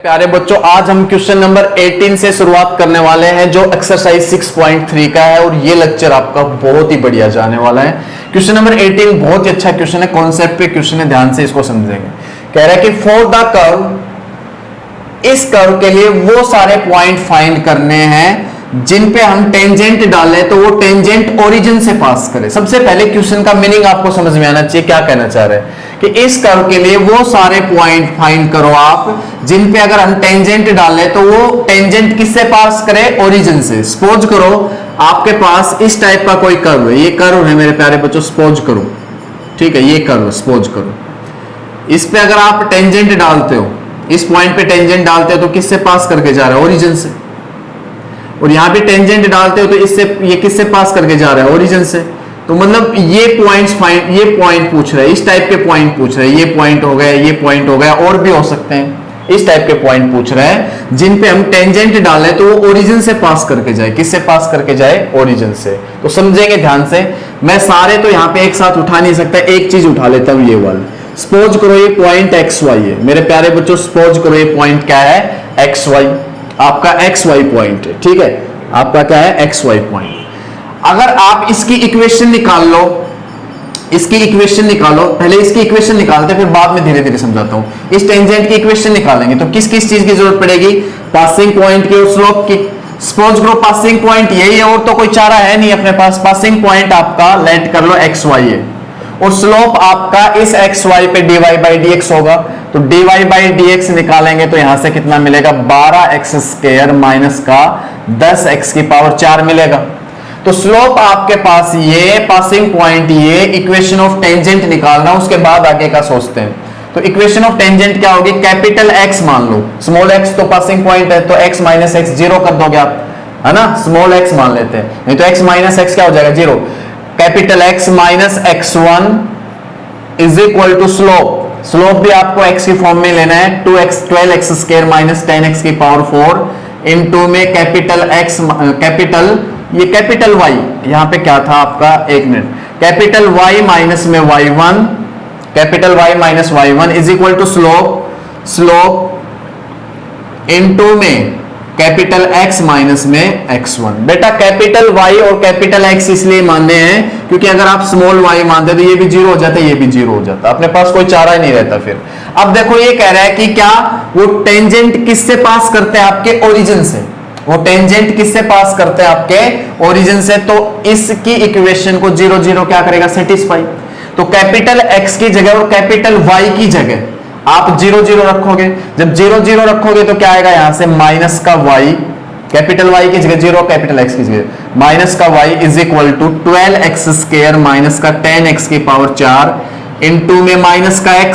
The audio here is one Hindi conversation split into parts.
प्यारे बच्चों, आज हम क्वेश्चन नंबर 18 से शुरुआत करने वाले हैं जो एक्सरसाइज 6.3 का है और ये लेक्चर आपका बहुत ही बढ़िया जाने वाला है। क्वेश्चन नंबर 18 बहुत ही अच्छा क्वेश्चन है, कॉन्सेप्ट पे क्वेश्चन है, ध्यान से इसको समझेंगे। कह रहा है कि फॉर द कर्व, इस कर्व के लिए वो सारे पॉइंट फाइंड करने हैं जिन पे हम टेंजेंट डालें तो वो टेंजेंट ओरिजिन से पास करे। सबसे पहले क्वेश्चन का मीनिंग आपको समझ में आना चाहिए, क्या कहना चाह रहे हैं कि इस कर्व के लिए वो सारे पॉइंट फाइंड करो आप जिन पे अगर हम टेंजेंट डालें तो वो टेंजेंट किससे पास करे, ओरिजिन से। सपोज करो आपके पास इस टाइप का कोई कर्व है, ये कर्व है मेरे प्यारे बच्चों, सपोज करो, ठीक है, ये कर्व सपोज करो, इस पे अगर आप टेंजेंट डालते हो, इस पॉइंट पे टेंजेंट डालते हो तो किससे पास करके जा रहा है, ओरिजिन से। और यहां पे टेंजेंट डालते हो तो इससे ये किससे पास करके जा रहा है, ओरिजिन से। तो मतलब ये पॉइंट्स फाइंड, ये पॉइंट पूछ रहे हैं, इस टाइप के पॉइंट पूछ रहे हैं, ये पॉइंट हो गया, ये पॉइंट हो गया, और भी हो सकते हैं, इस टाइप के पॉइंट पूछ रहे हैं जिन पे हम टेंजेंट डालें तो वो ओरिजिन से पास करके जाए। किससे पास करके जाए, ओरिजिन से। तो समझेंगे ध्यान से। मैं सारे तो यहां पे एक साथ उठा नहीं सकता, एक चीज उठा लेता हूं, ये वाला। सपोज करो ये पॉइंट एक्स वाई है मेरे प्यारे बच्चों, सपोज करो ये पॉइंट क्या है, एक्स वाई, आपका एक्स वाई पॉइंट है, ठीक है, आपका क्या है, एक्स वाई पॉइंट। अगर आप इसकी इक्वेशन निकाल लो, इसकी इक्वेशन निकालो, पहले इसकी इक्वेशन निकालते फिर बाद में धीरे धीरे समझाता हूं। इस टेंजेंट की इक्वेशन निकालेंगे तो किस किस चीज की जरूरत पड़ेगी, पासिंग पॉइंट की और स्लोप की। सपोज करो पासिंग पॉइंट यही है और तो कोई चारा है नहीं अपने पास। पासिंग पॉइंट आपका लेट कर लो एक्स वाई है और स्लोप आपका इस एक्स वाई पे dy बाई डी एक्स होगा। तो dy बाई डी एक्स निकालेंगे तो यहां से कितना मिलेगा, 12x स्क्वायर माइनस का 10x की पावर 4 मिलेगा। तो स्लोप आपके पास ये, पासिंग पॉइंट ये, इक्वेशन ऑफ टेंजेंट निकालना, उसके बाद आगे का सोचते हैं। तो इक्वेशन ऑफ टेंजेंट क्या होगी, कैपिटल x मान लो, स्मॉल x तो पासिंग पॉइंट है तो x माइनस एक्स जीरो कर दोगे आप, है ना, स्मॉल x मान लेते हैं, नहीं तो x माइनस एक्स क्या हो जाएगा, zero. Capital X minus x1 is equal to slope, slope भी आपको x की फॉर्म में लेना है, 2x 12x square minus 10x की पावर 4 इनटू में कैपिटल X, कैपिटल ये कैपिटल Y, यहां पे क्या था आपका, एक मिनट, कैपिटल Y माइनस में y1, capital Y minus y1 is equal to slope, slope into में कैपिटल X माइनस में x1। बेटा कैपिटल Y और कैपिटल X इसलिए मानने हैं क्योंकि अगर आप स्मॉल y मानते तो ये भी जीरो हो जाता, ये भी जीरो हो जाता, अपने पास कोई चारा ही नहीं रहता फिर। अब देखो ये कह रहा है कि क्या वो टेंजेंट किससे पास करते हैं, आपके ओरिजिन से। वो टेंजेंट किससे पास करते हैं, आपके ओरिजिन से। तो इसकी इक्वेशन को जीरो जीरो क्या करेगा, सेटिस्फाई। तो कैपिटल X की जगह और कैपिटल Y की जगह आप जीरो जीरो रखोगे। जब जीरो जीरो रखोगे तो क्या आएगा, यहां से माइनस का y, कैपिटल Y की जगह जीरो, कैपिटल X की जगह माइनस का y is equal to 12x square minus का 10x की पावर 4 इनटू में माइनस का x,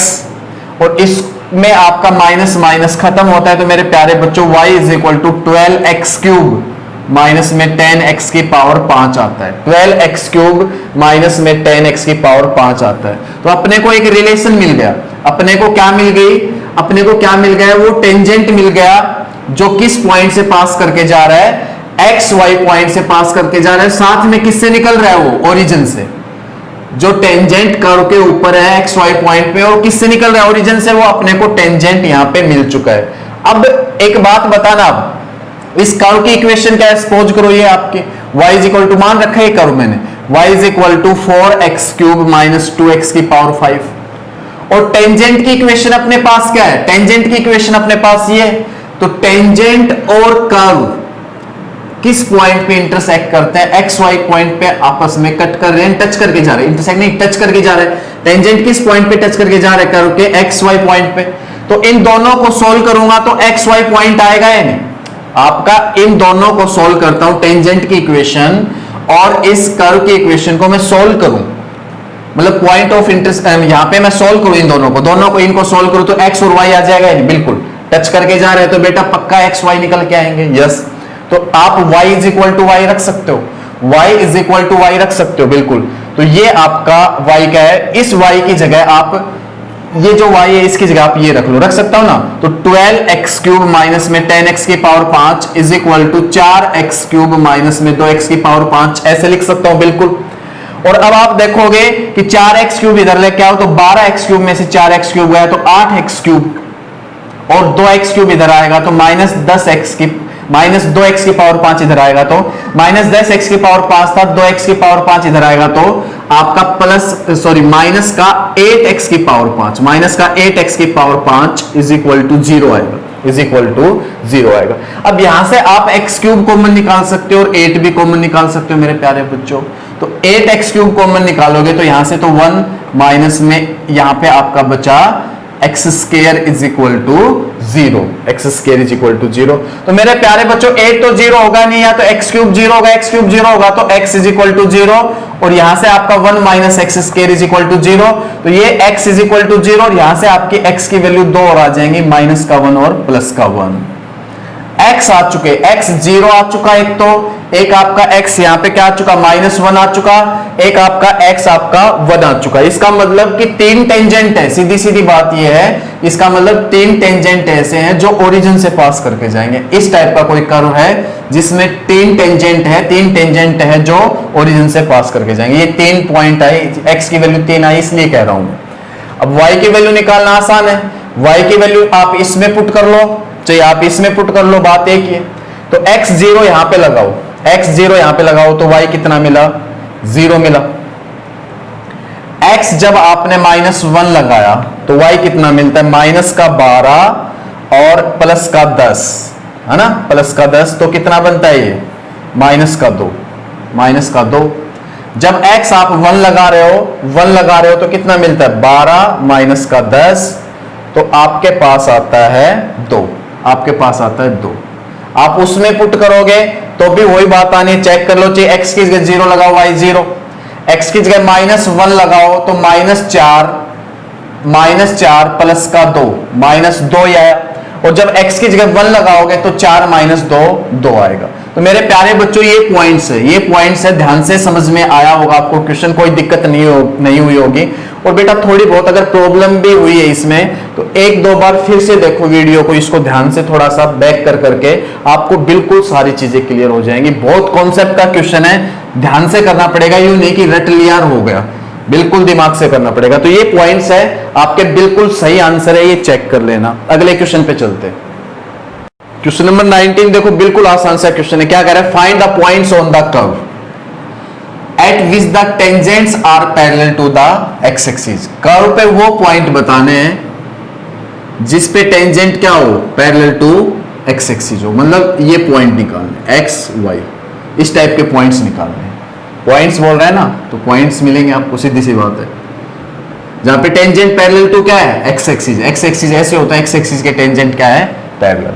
और इसमें आपका माइनस माइनस खत्म होता है तो मेरे प्यारे बच्चों y is equal to 12x cube minus में 10x की पावर 5 आता है। 12x क्यूब माइनस में 10x की पावर 5 आता है। तो अपने को एक रिलेशन मिल गया, अपने को क्या मिल गई, अपने को क्या मिल गया, वो टेंजेंट मिल गया जो किस पॉइंट से पास करके जा रहा है, एक्स वाई पॉइंट से पास करके जा रहा है। साथ में किससे निकल रहा है, वो ओरिजिन से। जो टेंजेंट कर्व के ऊपर है एक्स वाई पॉइंट पे, और किससे निकल रहा है, ओरिजिन से। वो अपने को टेंजेंट यहां पे मिल चुका है। अब एक बात बताना, अब इस कर्व की इक्वेशन क्या है, सपोज करो ये आपके y इज इक्वल टू, मान रखा है कर्व मैंने, y is equal to 4x cube minus 2x की पावर 5। और टेंजेंट की इक्वेशन अपने पास क्या है, टेंजेंट की इक्वेशन अपने पास ये। तो टेंजेंट और कर्व किस पॉइंट पे इंटरसेक्ट करते हैं, एक्स वाई पॉइंट पे आपस में कट कर रहे हैं, टच करके जा रहे हैं, इंटरसेक्ट नहीं, टच करके जा रहे हैं। टेंजेंट किस पॉइंट पे टच करके जा रहे हैं, कर्व के एक्स वाई पॉइंट पे। तो इन दोनों को सोल्व करूंगा तो एक्स वाई पॉइंट आएगा या नहीं, आपका इन दोनों को सोल्व करता हूं, टेंजेंट की इक्वेशन और इस कर्व की इक्वेशन को मैं सोल्व करूं, मतलब पॉइंट ऑफ इंटरेस्ट यहां पे मैं सोल्व करूं इन दोनों को इनको सोल्व करूं तो x और y आ जाएगा, बिल्कुल। टच करके जा रहे हैं तो बेटा पक्का x y निकल के आएंगे, यस। तो आप y is equal to y रख सकते हो, y is equal to y रख सकते हो, बिल्कुल। तो ये आपका y क्या है, इस y की जगह आप ये जो y है इसकी जगह आप ये रख लो, रख सकता हूं ना। तो 12x क्यूब माइनस में 10x की power 5 is equal to 4x cube minus में 2x की पावर 5, ऐसे लिख सकता हूं, बिल्कुल। और अब आप देखोगे कि 4x क्यूब इधर लेके आओ तो 12x क्यूब में से 4x क्यूब गया तो 8x क्यूब, और 2x क्यूब इधर आएगा तो माइनस 2x की पावर 5 इधर आएगा तो माइनस 10x की पावर 5 था, 2x की पावर 5 इधर आएगा तो आपका माइनस का 8x की पावर 5, माइनस का 8x की पावर 5 इज इक्वल टू 0 आएगा, इज इक्वल टू 0 आएगा। अब यहां से आप x क्यूब कॉमन निकाल सकते हो और 8 भी कॉमन निकाल सकते हो मेरे प्यारे बच्चों। तो 8x क्यूब कॉमन निकालोगे तो यहां से तो 1 माइनस में यहां पे आपका बचा x square is equal to 0, x square is equal to 0। तो मेरे प्यारे बच्चों 8 तो 0 होगा नहीं, या तो एक्स क्यूब 0 होगा, एक्स क्यूब 0 होगा तो x इज इक्वल टू 0, और यहां से आपका 1 minus x square is equal to 0, तो ये x इज इक्वल टू 0 और यहां से आपकी x की वैल्यू 2 और आ जाएंगी, माइनस का 1 और प्लस का 1। x आ चुके, x 0 आ चुका, एक आपका x यहां पे क्या आ चुका, -1 आ चुका, एक आपका x आपका 1 आ चुका। इसका मतलब कि 3 टेंजेंट है, सीधी सीधी बात ये है, इसका मतलब 3 टेंजेंट ऐसे हैं जो ओरिजिन से पास करके जाएंगे। इस टाइप का कोई कर्व है जिसमें 3 टेंजेंट है जो ओरिजिन से पास करके जाएंगे। ये 3 पॉइंट आए, x की वैल्यू 3 आई इसलिए कह रहा हूं मैं। अब y की वैल्यू निकालना आसान है, y की वैल्यू आप इसमें पुट कर लो, चाहे आप इसमें पुट कर लो, बात एक ही है। तो x0 यहां पे लगाओ, x0 यहां पे लगाओ तो y कितना मिला, 0 मिला। x जब आपने -1 लगाया तो y कितना मिलता है, माइनस का 12 और प्लस का 10, है ना, प्लस का 10, तो कितना बनता है ये, माइनस का 2, माइनस का 2। जब x आप 1 लगा रहे हो तो कितना मिलता है, 12 माइनस का 10, तो आपके पास आता है 2, आपके पास आता है 2। आप उसमें पुट करोगे तो भी वही बात आनी, चेक कर लो, चाहिए x की जगह 0 लगाओ, y 0, x की जगह -1 लगाओ तो -4 प्लस का 2, -2 आया, और जब x की जगह 1 लगाओगे तो 4 - 2 आएगा। तो मेरे प्यारे बच्चों ये पॉइंट्स है, ध्यान से समझ में आया होगा आपको क्वेश्चन, कोई दिक्कत नहीं हुई होगी। और बेटा थोड़ी बहुत अगर प्रॉब्लम भी हुई है इसमें तो 1-2 बार फिर से देखो वीडियो को, इसको ध्यान से थोड़ा सा बैक करके आपको बिल्कुल सारी चीजें क्लियर हो जाएंगी। बहुत कॉन्सेप्ट का क्वेश्चन है, ध्यान से करना पड़ेगा, यूं नहीं कि रट लिया हो गया, बिल्कुल दिमाग से करना पड़ेगा। तो ये पॉइंट्स है आपके, बिल्कुल सही आंसर है, ये चेक कर लेना। अगले क्वेश्चन पे चलते हैं। क्वेश्चन नंबर 19 देखो, बिल्कुल आसान सा क्वेश्चन है। क्या कह रहा है, find the points on the curve at which the tangents are parallel to the x axis. Curve पे वो पॉइंट बताने हैं जिस पे टेंजेंट क्या हो, पैरेलल टू एक्स एक्सिस हो, मतलब ये पॉइंट निकालने, एक्स वाई, इस टाइप के पॉइंट्स निकालने। पॉइंट्स बोल रहा है ना, तो पॉइंट्स मिलेंगे आपको, सीधी सी बात है। जहां पे टेंजेंट पैरेलल टू क्या है, एक्स एक्सिस, एक्स एक्सिस ऐसे होता है, एक्स एक्सिस के टेंजेंट क्या है, पैरेलल।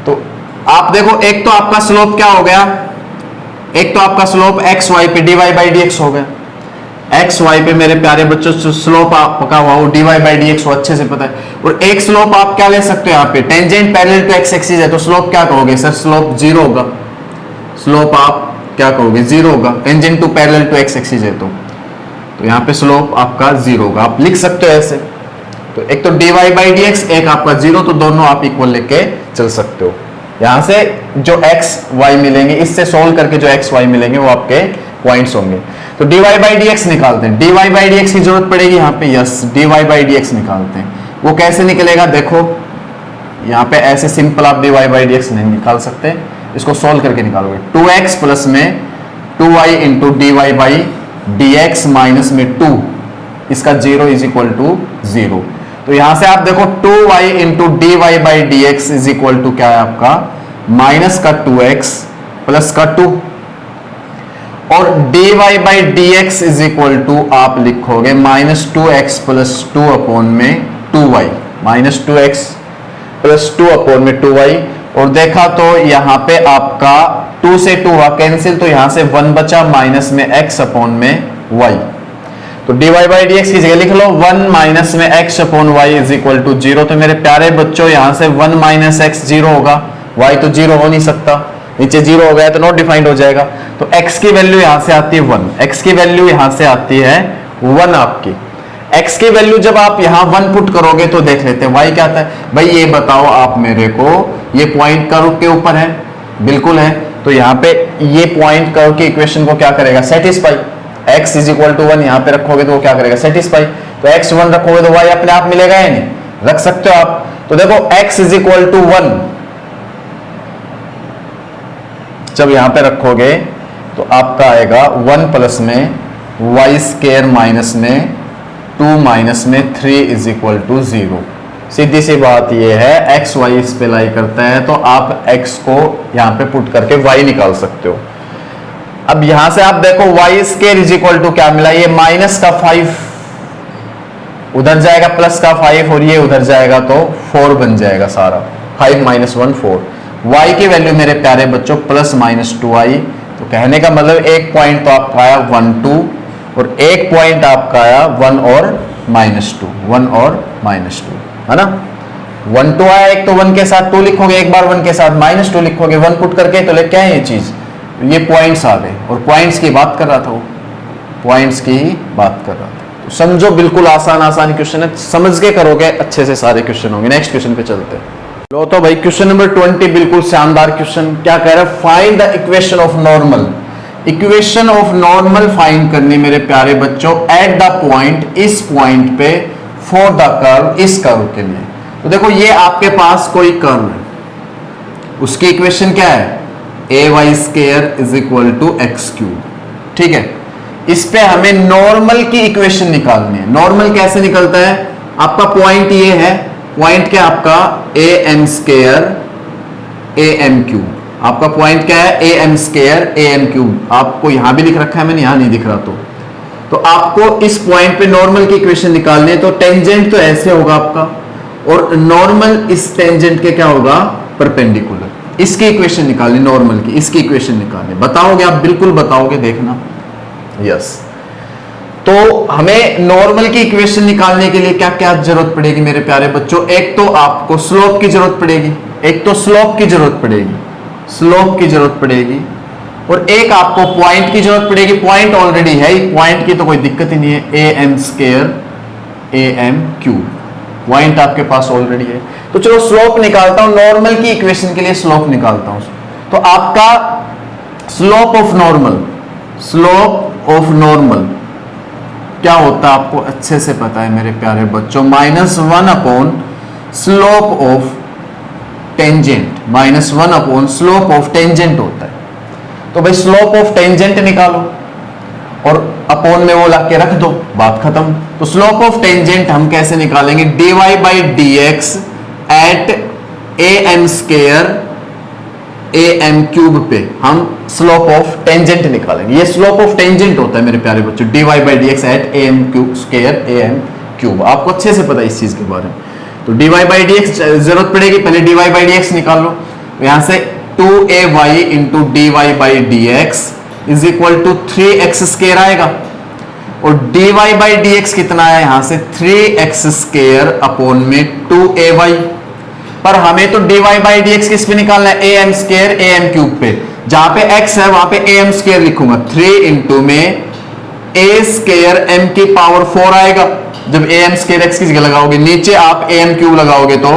तो आप देखो, एक तो आपका स्लोप क्या हो गया, एक तो आपका स्लोप एक्स वाई पे dy बाई डी एक्स हो गया, एक्स वाई पे मेरे प्यारे बच्चों स्लोप आपका हुआ वो dy बाई डी एक्स, अच्छे से पता है। और एक स्लोप आप क्या ले सकते हो, यहाँ पे tangent parallel to x axis है तो स्लोप क्या कहोगे सर, स्लोप 0 होगा, स्लोप आप क्या कहोगे, 0 होगा, tangent to parallel to x axis है तो यहाँ पे स्लोप आपका 0 होगा, आप लिख सकते हो ऐसे। तो एक तो dy बाई डी एक्स, एक आपका 0, तो दोनों आप इक्वल लेके चल सकते हो। यहां से जो x y मिलेंगे, इससे सोल्व करके जो x y मिलेंगे वो आपके पॉइंट्स होंगे। तो dy बाई डी एक्स निकालते हैं, dy बाई डी एक्स की जरूरत पड़ेगी यहाँ पे, yes, dy by d x निकालते हैं। वो कैसे निकलेगा देखो, यहाँ पे ऐसे सिंपल आप dy बाई डी एक्स नहीं निकाल सकते, इसको सोल्व करके निकालोगे। 2x प्लस में 2y into dy by d x minus में 2, इसका 0 इज इक्वल टू 0। तो यहां से आप देखो 2y into d y by d x is equal to क्या है आपका, माइनस का 2x प्लस का 2, और d y by d x is equal to आप लिखोगे -2x प्लस 2 अपॉन में 2y, -2x प्लस 2 अपॉन में 2y। और देखा तो यहां पे आपका 2 से 2 हुआ कैंसिल, तो यहां से 1 बचा, माइनस में x अपॉन में y। तो dy बाई डी एक्स की जगह लिख लो 1 माइनस में x upon y is equal to 0। तो मेरे प्यारे बच्चों यहां से 1 माइनस x 0 होगा, y तो 0 हो नहीं सकता, नीचे 0 हो गया तो नॉट डिफाइंड हो जाएगा। तो x की वैल्यू यहां से आती है 1, x की वैल्यू यहां से आती है 1 आपकी। x की वैल्यू जब आप यहां 1 पुट करोगे तो देख लेते हैं y क्या आता है। भाई ये बताओ आप मेरे को, ये पॉइंट कर्व के ऊपर है, बिल्कुल है, तो यहाँ पे ये पॉइंट कर्व की इक्वेशन को क्या करेगा, satisfy. x is equal to 1 यहाँ पे रखोगे तो वो क्या करेगा, सेटिस्फाई। तो x 1 रखोगे तो y अपने आप मिलेगा या नहीं, रख सकते हो आप। तो देखो x इज इक्वल टू 1 जब यहां पे रखोगे तो आपका आएगा 1 प्लस में वाई स्केयर माइनस में 2 माइनस में 3 इज इक्वल टू 0। सीधी सी बात यह है x y इस पे लाई करता है तो आप x को यहां पे पुट करके y निकाल सकते हो। अब यहां से आप देखो y square is equal to क्या मिला, ये माइनस का 5 उधर जाएगा प्लस का 5 और ये उधर जाएगा तो 4 बन जाएगा सारा। 5 माइनस 1 4। y की वैल्यू मेरे प्यारे बच्चों प्लस माइनस 2i। तो कहने का मतलब एक पॉइंट तो आपका आया 1 2 और एक पॉइंट आपका आया 1 और माइनस 2, 1 और माइनस 2, है ना। 1 2 आया, एक तो 1 के साथ 2 लिखोगे, एक बार 1 के साथ माइनस 2 लिखोगे, 1 पुट करके तो क्या है ये चीज, ये पॉइंट्स आ गए और पॉइंट्स की बात कर रहा था वो, पॉइंट्स की ही बात कर रहा था। तो समझो बिल्कुल आसान क्वेश्चन है, समझ के करोगे अच्छे से सारे क्वेश्चन होंगे। नेक्स्ट क्वेश्चन पे चलते हैं। लो तो भाई क्वेश्चन नंबर 20 बिल्कुल शानदार क्वेश्चन। क्या कह रहा है, find the equation of normal. Equation of normal find करनी मेरे प्यारे बच्चों एट द पॉइंट, इस पॉइंट पे, फॉर द कर्व, इस कर्व के लिए। तो देखो ये आपके पास कोई कर्व है, उसकी इक्वेशन क्या है, a y square is equal to x cube. ठीक है, इस पे हमें नॉर्मल की इक्वेशन निकालनी है। नॉर्मल कैसे निकलता है, आपका पॉइंट ये है, पॉइंट क्या आपका a m square a m cube. आपका पॉइंट क्या है, a m square a m cube. आपको यहां भी लिख रखा है मैंने, यहां नहीं दिख रहा तो आपको इस पॉइंट पे नॉर्मल की इक्वेशन निकालनी है। तो टेंजेंट तो ऐसे होगा आपका और नॉर्मल इस टेंजेंट के क्या होगा, परपेंडिकुलर। इसकी इक्वेशन निकालनी नॉर्मल की, इसकी इक्वेशन निकालनी। बताओगे आप, बिल्कुल बताओगे, देखना। यस, तो हमें नॉर्मल की इक्वेशन निकालने के लिए क्या क्या जरूरत पड़ेगी मेरे प्यारे बच्चों। एक तो आपको स्लोप की जरूरत पड़ेगी, एक तो स्लोप की जरूरत पड़ेगी, स्लोप की जरूरत पड़ेगी, और एक आपको पॉइंट की जरूरत पड़ेगी। पॉइंट ऑलरेडी है, पॉइंट की तो कोई दिक्कत ही नहीं है, a m square a m cube, point आपके पास ऑलरेडी है। तो चलो स्लोप निकालता हूं, नॉर्मल की इक्वेशन के लिए स्लोप निकालता हूं। तो आपका slope of normal, slope of normal क्या होता है आपको अच्छे से पता है मेरे प्यारे बच्चों, -1 upon slope of tangent, -1 upon slope of tangent होता है। तो भाई स्लोप ऑफ टेंजेंट निकालो और अपॉन में वो लाके रख दो, बात खत्म। तो स्लोप ऑफ टेंजेंट हम कैसे निकालेंगे, dy by d x at a m square a m cube पे हम स्लोप ऑफ टेंजेंट निकालेंगे। ये स्लोप ऑफ टेंजेंट होता है मेरे प्यारे बच्चों, dy by d x at a m cube square a m cube. आपको अच्छे से पता है इस चीज के बारे में। तो dy बाई डी एक्स जरूरत पड़ेगी, पहले dy बाई डी एक्स निकाल लो। यहां से 2ay into d y by d x is equal to 3x square आएगा, और dy बाई डी एक्स कितना है, यहां से 3x स्केयर अपॉन में 2ay। पर हमें तो dy बाई डी एक्स किस पे निकालना है, a m square a m cube पे। जहां पे x है वहां पे ए एम स्केयर लिखूंगा, 3 इंटू में ए स्केयर एम की पावर 4 आएगा। जब ए एम स्केयर एक्स की जगह लगाओगे, नीचे आप ए एम क्यूब लगाओगे तो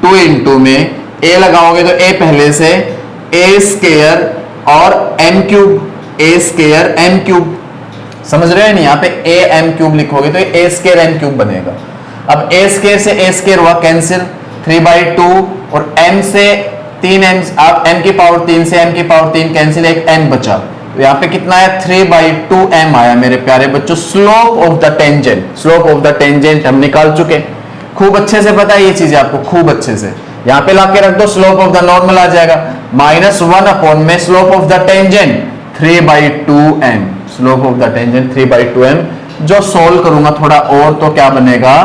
2 इंटू में ए लगाओगे तो ए पहले से ए स्केयर और एम क्यूब, ए स्केयर एम क्यूब। समझ रहे हैं नहीं, यहाँ पे ए एम क्यूब लिखोगे तो ए स्केयर एम क्यूब बनेगा। अब ए स्केयर से ए स्केयर हुआ कैंसिल, 3/2 और m से 3m, आप m की पावर 3 से m की पावर 3 कैंसिल, एक m बचा। तो यहाँ पे कितना है, 3/2m आया मेरे प्यारे बच्चों। Slope of the tangent, slope of the tangent हम निकाल चुके। खूब अच्छे से पता है ये चीज आपको, खूब अच्छे से। यहाँ पे लाके रख दो, स्लोप ऑफ द नॉर्मल आ जाएगा, -1 अपॉन में slope of the tangent 3/2m, slope of the tangent 3/2m। जो सोल्व करूंगा थोड़ा और तो क्या बनेगा,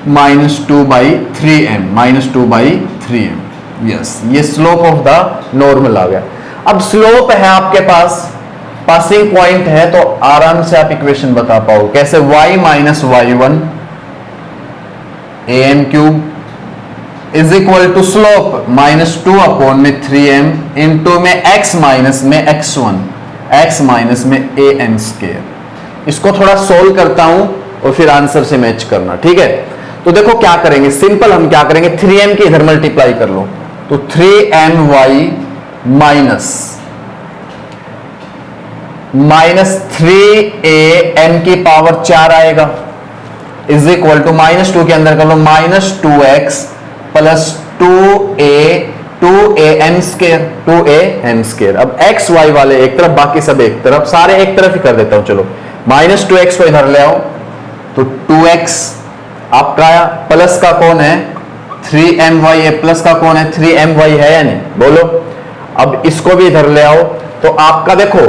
-2/3m, -2/3m। यस, ये स्लोप ऑफ द नॉर्मल आ गया। अब स्लोप है आपके पास, पासिंग पॉइंट है, तो आराम से आप इक्वेशन बता पाओ कैसे, y minus y1 am cube is equal to slope -2 upon में 3m इंटू में x माइनस में x1, x माइनस में am स्केयर। इसको थोड़ा सोल्व करता हूं और फिर आंसर से मैच करना, ठीक है। तो देखो क्या करेंगे, सिंपल हम क्या करेंगे, 3m की इधर मल्टीप्लाई कर लो, तो 3my माइनस 3am की पावर 4 आएगा, इज इक्वल टू -2 के अंदर कर लो -2x प्लस 2am स्केयर। अब एक्स वाई वाले एक तरफ, बाकी सब एक तरफ, सारे एक तरफ ही कर देता हूं। चलो -2x को इधर ले आओ तो 2x आपका आया, प्लस का कौन है 3my है, प्लस का कौन है 3my है या नहीं, बोलो। अब इसको भी इधर ले आओ तो आपका देखो,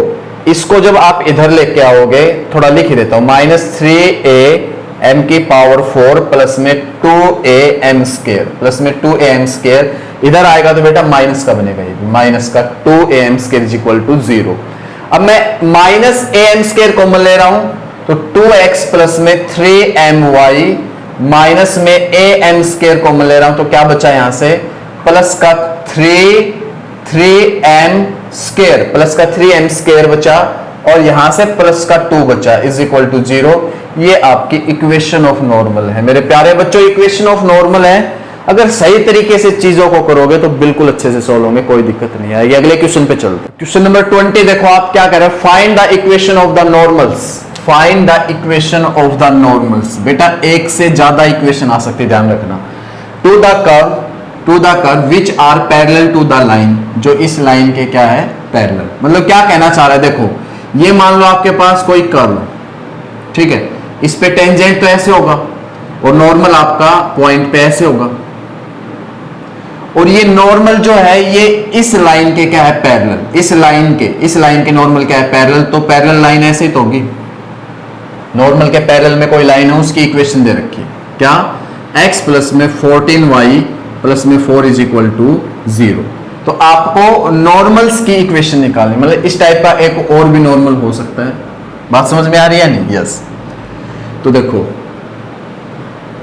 इसको जब आप इधर लेके आओगे, थोड़ा लिख ही देता हूं, -3am की पावर 4 प्लस में 2am स्केयर, प्लस में 2am स्केयर, इधर आएगा तो बेटा माइनस का बनेगा, ये माइनस का 2am square is equal to 0। अब मैं -am स्केयर कॉमन ले रहा हूं तो 2x प्लस में 3my माइनस में am स्केयर कॉमन ले रहा हूं तो क्या बचा यहां से, प्लस का 3m स्केयर, प्लस का 3m स्केयर बचा और यहां से प्लस का 2 बचा इज इक्वल टू 0। ये आपकी इक्वेशन ऑफ नॉर्मल है मेरे प्यारे बच्चों, इक्वेशन ऑफ नॉर्मल है। अगर सही तरीके से चीजों को करोगे तो बिल्कुल अच्छे से सोल्व होंगे, कोई दिक्कत नहीं आएगी। अगले क्वेश्चन पे चलते हैं। क्वेश्चन नंबर 20 देखो आप क्या कह रहे हैं, find the equation of the normals, find the equation of the normals. बेटा एक से ज्यादा इक्वेशन आ सकती है, ध्यान रखना। To the curve which are parallel to the line, जो इस लाइन के क्या है पैरेलल। मतलब क्या कहना चाह रहा है, देखो ये मान लो आपके पास कोई कर्व, ठीक है, इस पे टेंजेंट तो ऐसे होगा और नॉर्मल आपका पॉइंट पे ऐसे होगा, और ये नॉर्मल जो है ये इस लाइन के क्या है पैरेलल, इस लाइन के नॉर्मल क्या है पैरेलल। तो पैरेलल लाइन ऐसे ही तो होगी, नॉर्मल के पैरेलल में कोई लाइन है, उसकी इक्वेशन दे रखी है क्या, x प्लस में 14y प्लस में 4 इज इक्वल टू 0। तो आपको नॉर्मल्स की इक्वेशन निकालनी, मतलब इस टाइप का एक और भी नॉर्मल हो सकता है। बात समझ में आ रही है नहीं, यस। तो देखो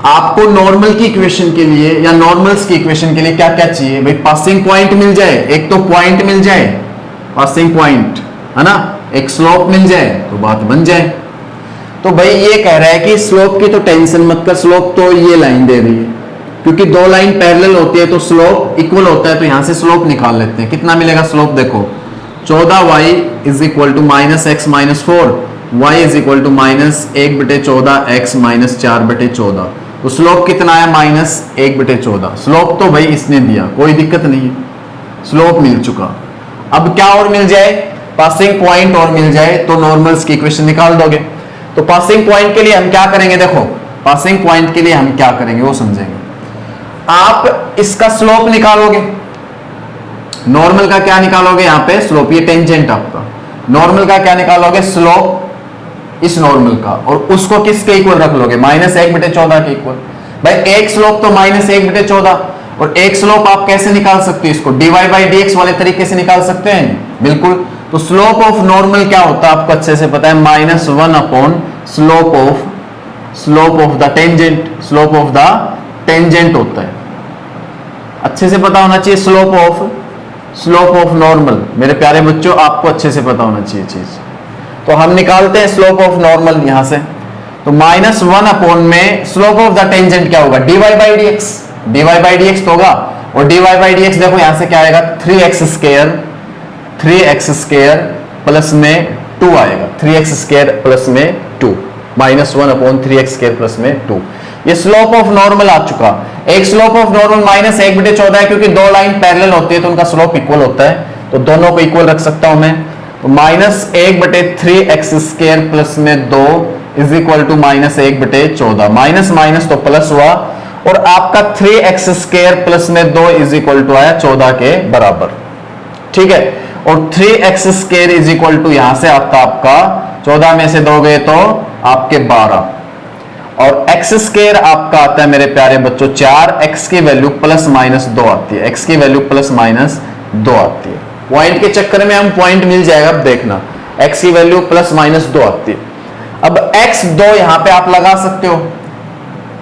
आपको नॉर्मल की इक्वेशन के लिए या नॉर्मल्स की इक्वेशन के लिए क्या क्या चाहिए भाई, पासिंग पॉइंट मिल जाए, एक तो पॉइंट मिल जाए, पासिंग पॉइंट है ना, एक स्लोप मिल जाए तो बात बन जाए। तो भाई ये कह रहा है कि स्लोप की तो टेंशन मत कर, स्लोप तो ये लाइन दे रही है, क्योंकि दो लाइन पैरेलल होती है तो स्लोप इक्वल होता है, तो यहां से स्लोप निकाल लेते हैं। कितना मिलेगा स्लोप, देखो 14y is equal to -x - 4, y is equal to -1/14x - 4/14। तो स्लोप कितना है -1/14। स्लोप तो भाई इसने दिया, कोई दिक्कत नहीं है, स्लोप मिल चुका। अब क्या और मिल जाए, पासिंग पॉइंट और मिल जाए तो नॉर्मल्स की इक्वेशन निकाल दोगे। तो पासिंग पॉइंट के लिए हम क्या करेंगे, देखो पासिंग पॉइंट के लिए हम क्या करेंगे वो समझेंगे। आप इसका स्लोप निकालोगे, नॉर्मल का क्या निकालोगे, यहां पे स्लोप, ये टेंजेंट आपका, नॉर्मल का क्या निकालोगे स्लोप इस नॉर्मल का, और उसको किसके इक्वल रख लोगे -1/14 के इक्वल। भाई एक स्लोप तो -1/14, और एक स्लोप आप कैसे निकाल सकते हो, इसको dy/dx वाले तरीके से निकाल सकते हैं, बिल्कुल। तो स्लोप ऑफ नॉर्मल क्या होता है आपको अच्छे से पता है, -1 upon slope of the tangent, slope of the tangent होता है, अच्छे से पता होना चाहिए। स्लोप ऑफ नॉर्मल मेरे प्यारे बच्चों आपको अच्छे से पता होना चाहिए चीज। तो हम निकालते हैं स्लोप ऑफ नॉर्मल यहां से, तो -1 अपॉन में स्लोप ऑफ द टेंजेंट क्या होगा, dy/dx तो होगा, और dy/dx देखो यहां से क्या आएगा 3x स्क्वायर प्लस में 2 आएगा, 3x स्क्वायर प्लस में 2, -1 अपॉन 3x स्क्वायर प्लस में 2। ये स्लोप ऑफ नॉर्मल आ चुका। एक स्लोप ऑफ नॉर्मल -1/14 है, क्योंकि दो लाइन पैरेलल होती है तो उनका स्लोप इक्वल होता है, तो दोनों को इक्वल रख सकता हूं मैं। तो -1/3x स्क्वायर प्लस में 2 is equal to -1/14, minus minus तो प्लस हुआ, और आपका 3x स्क्वायर प्लस में 2 इज इक्वल टू आया 14 के बराबर, ठीक है। और 3x square is equal to यहां से आता आपका 14 में से 2 गए तो आपके 12, और x स्क्वायर आपका आता है मेरे प्यारे बच्चों 4, x की वैल्यू ±2 आती है, x की वैल्यू ±2 आती है। पॉइंट के चक्कर में हम पॉइंट मिल जाएगा, अब देखना x की वैल्यू ±2 आती है। अब x2 यहां पे आप लगा सकते हो,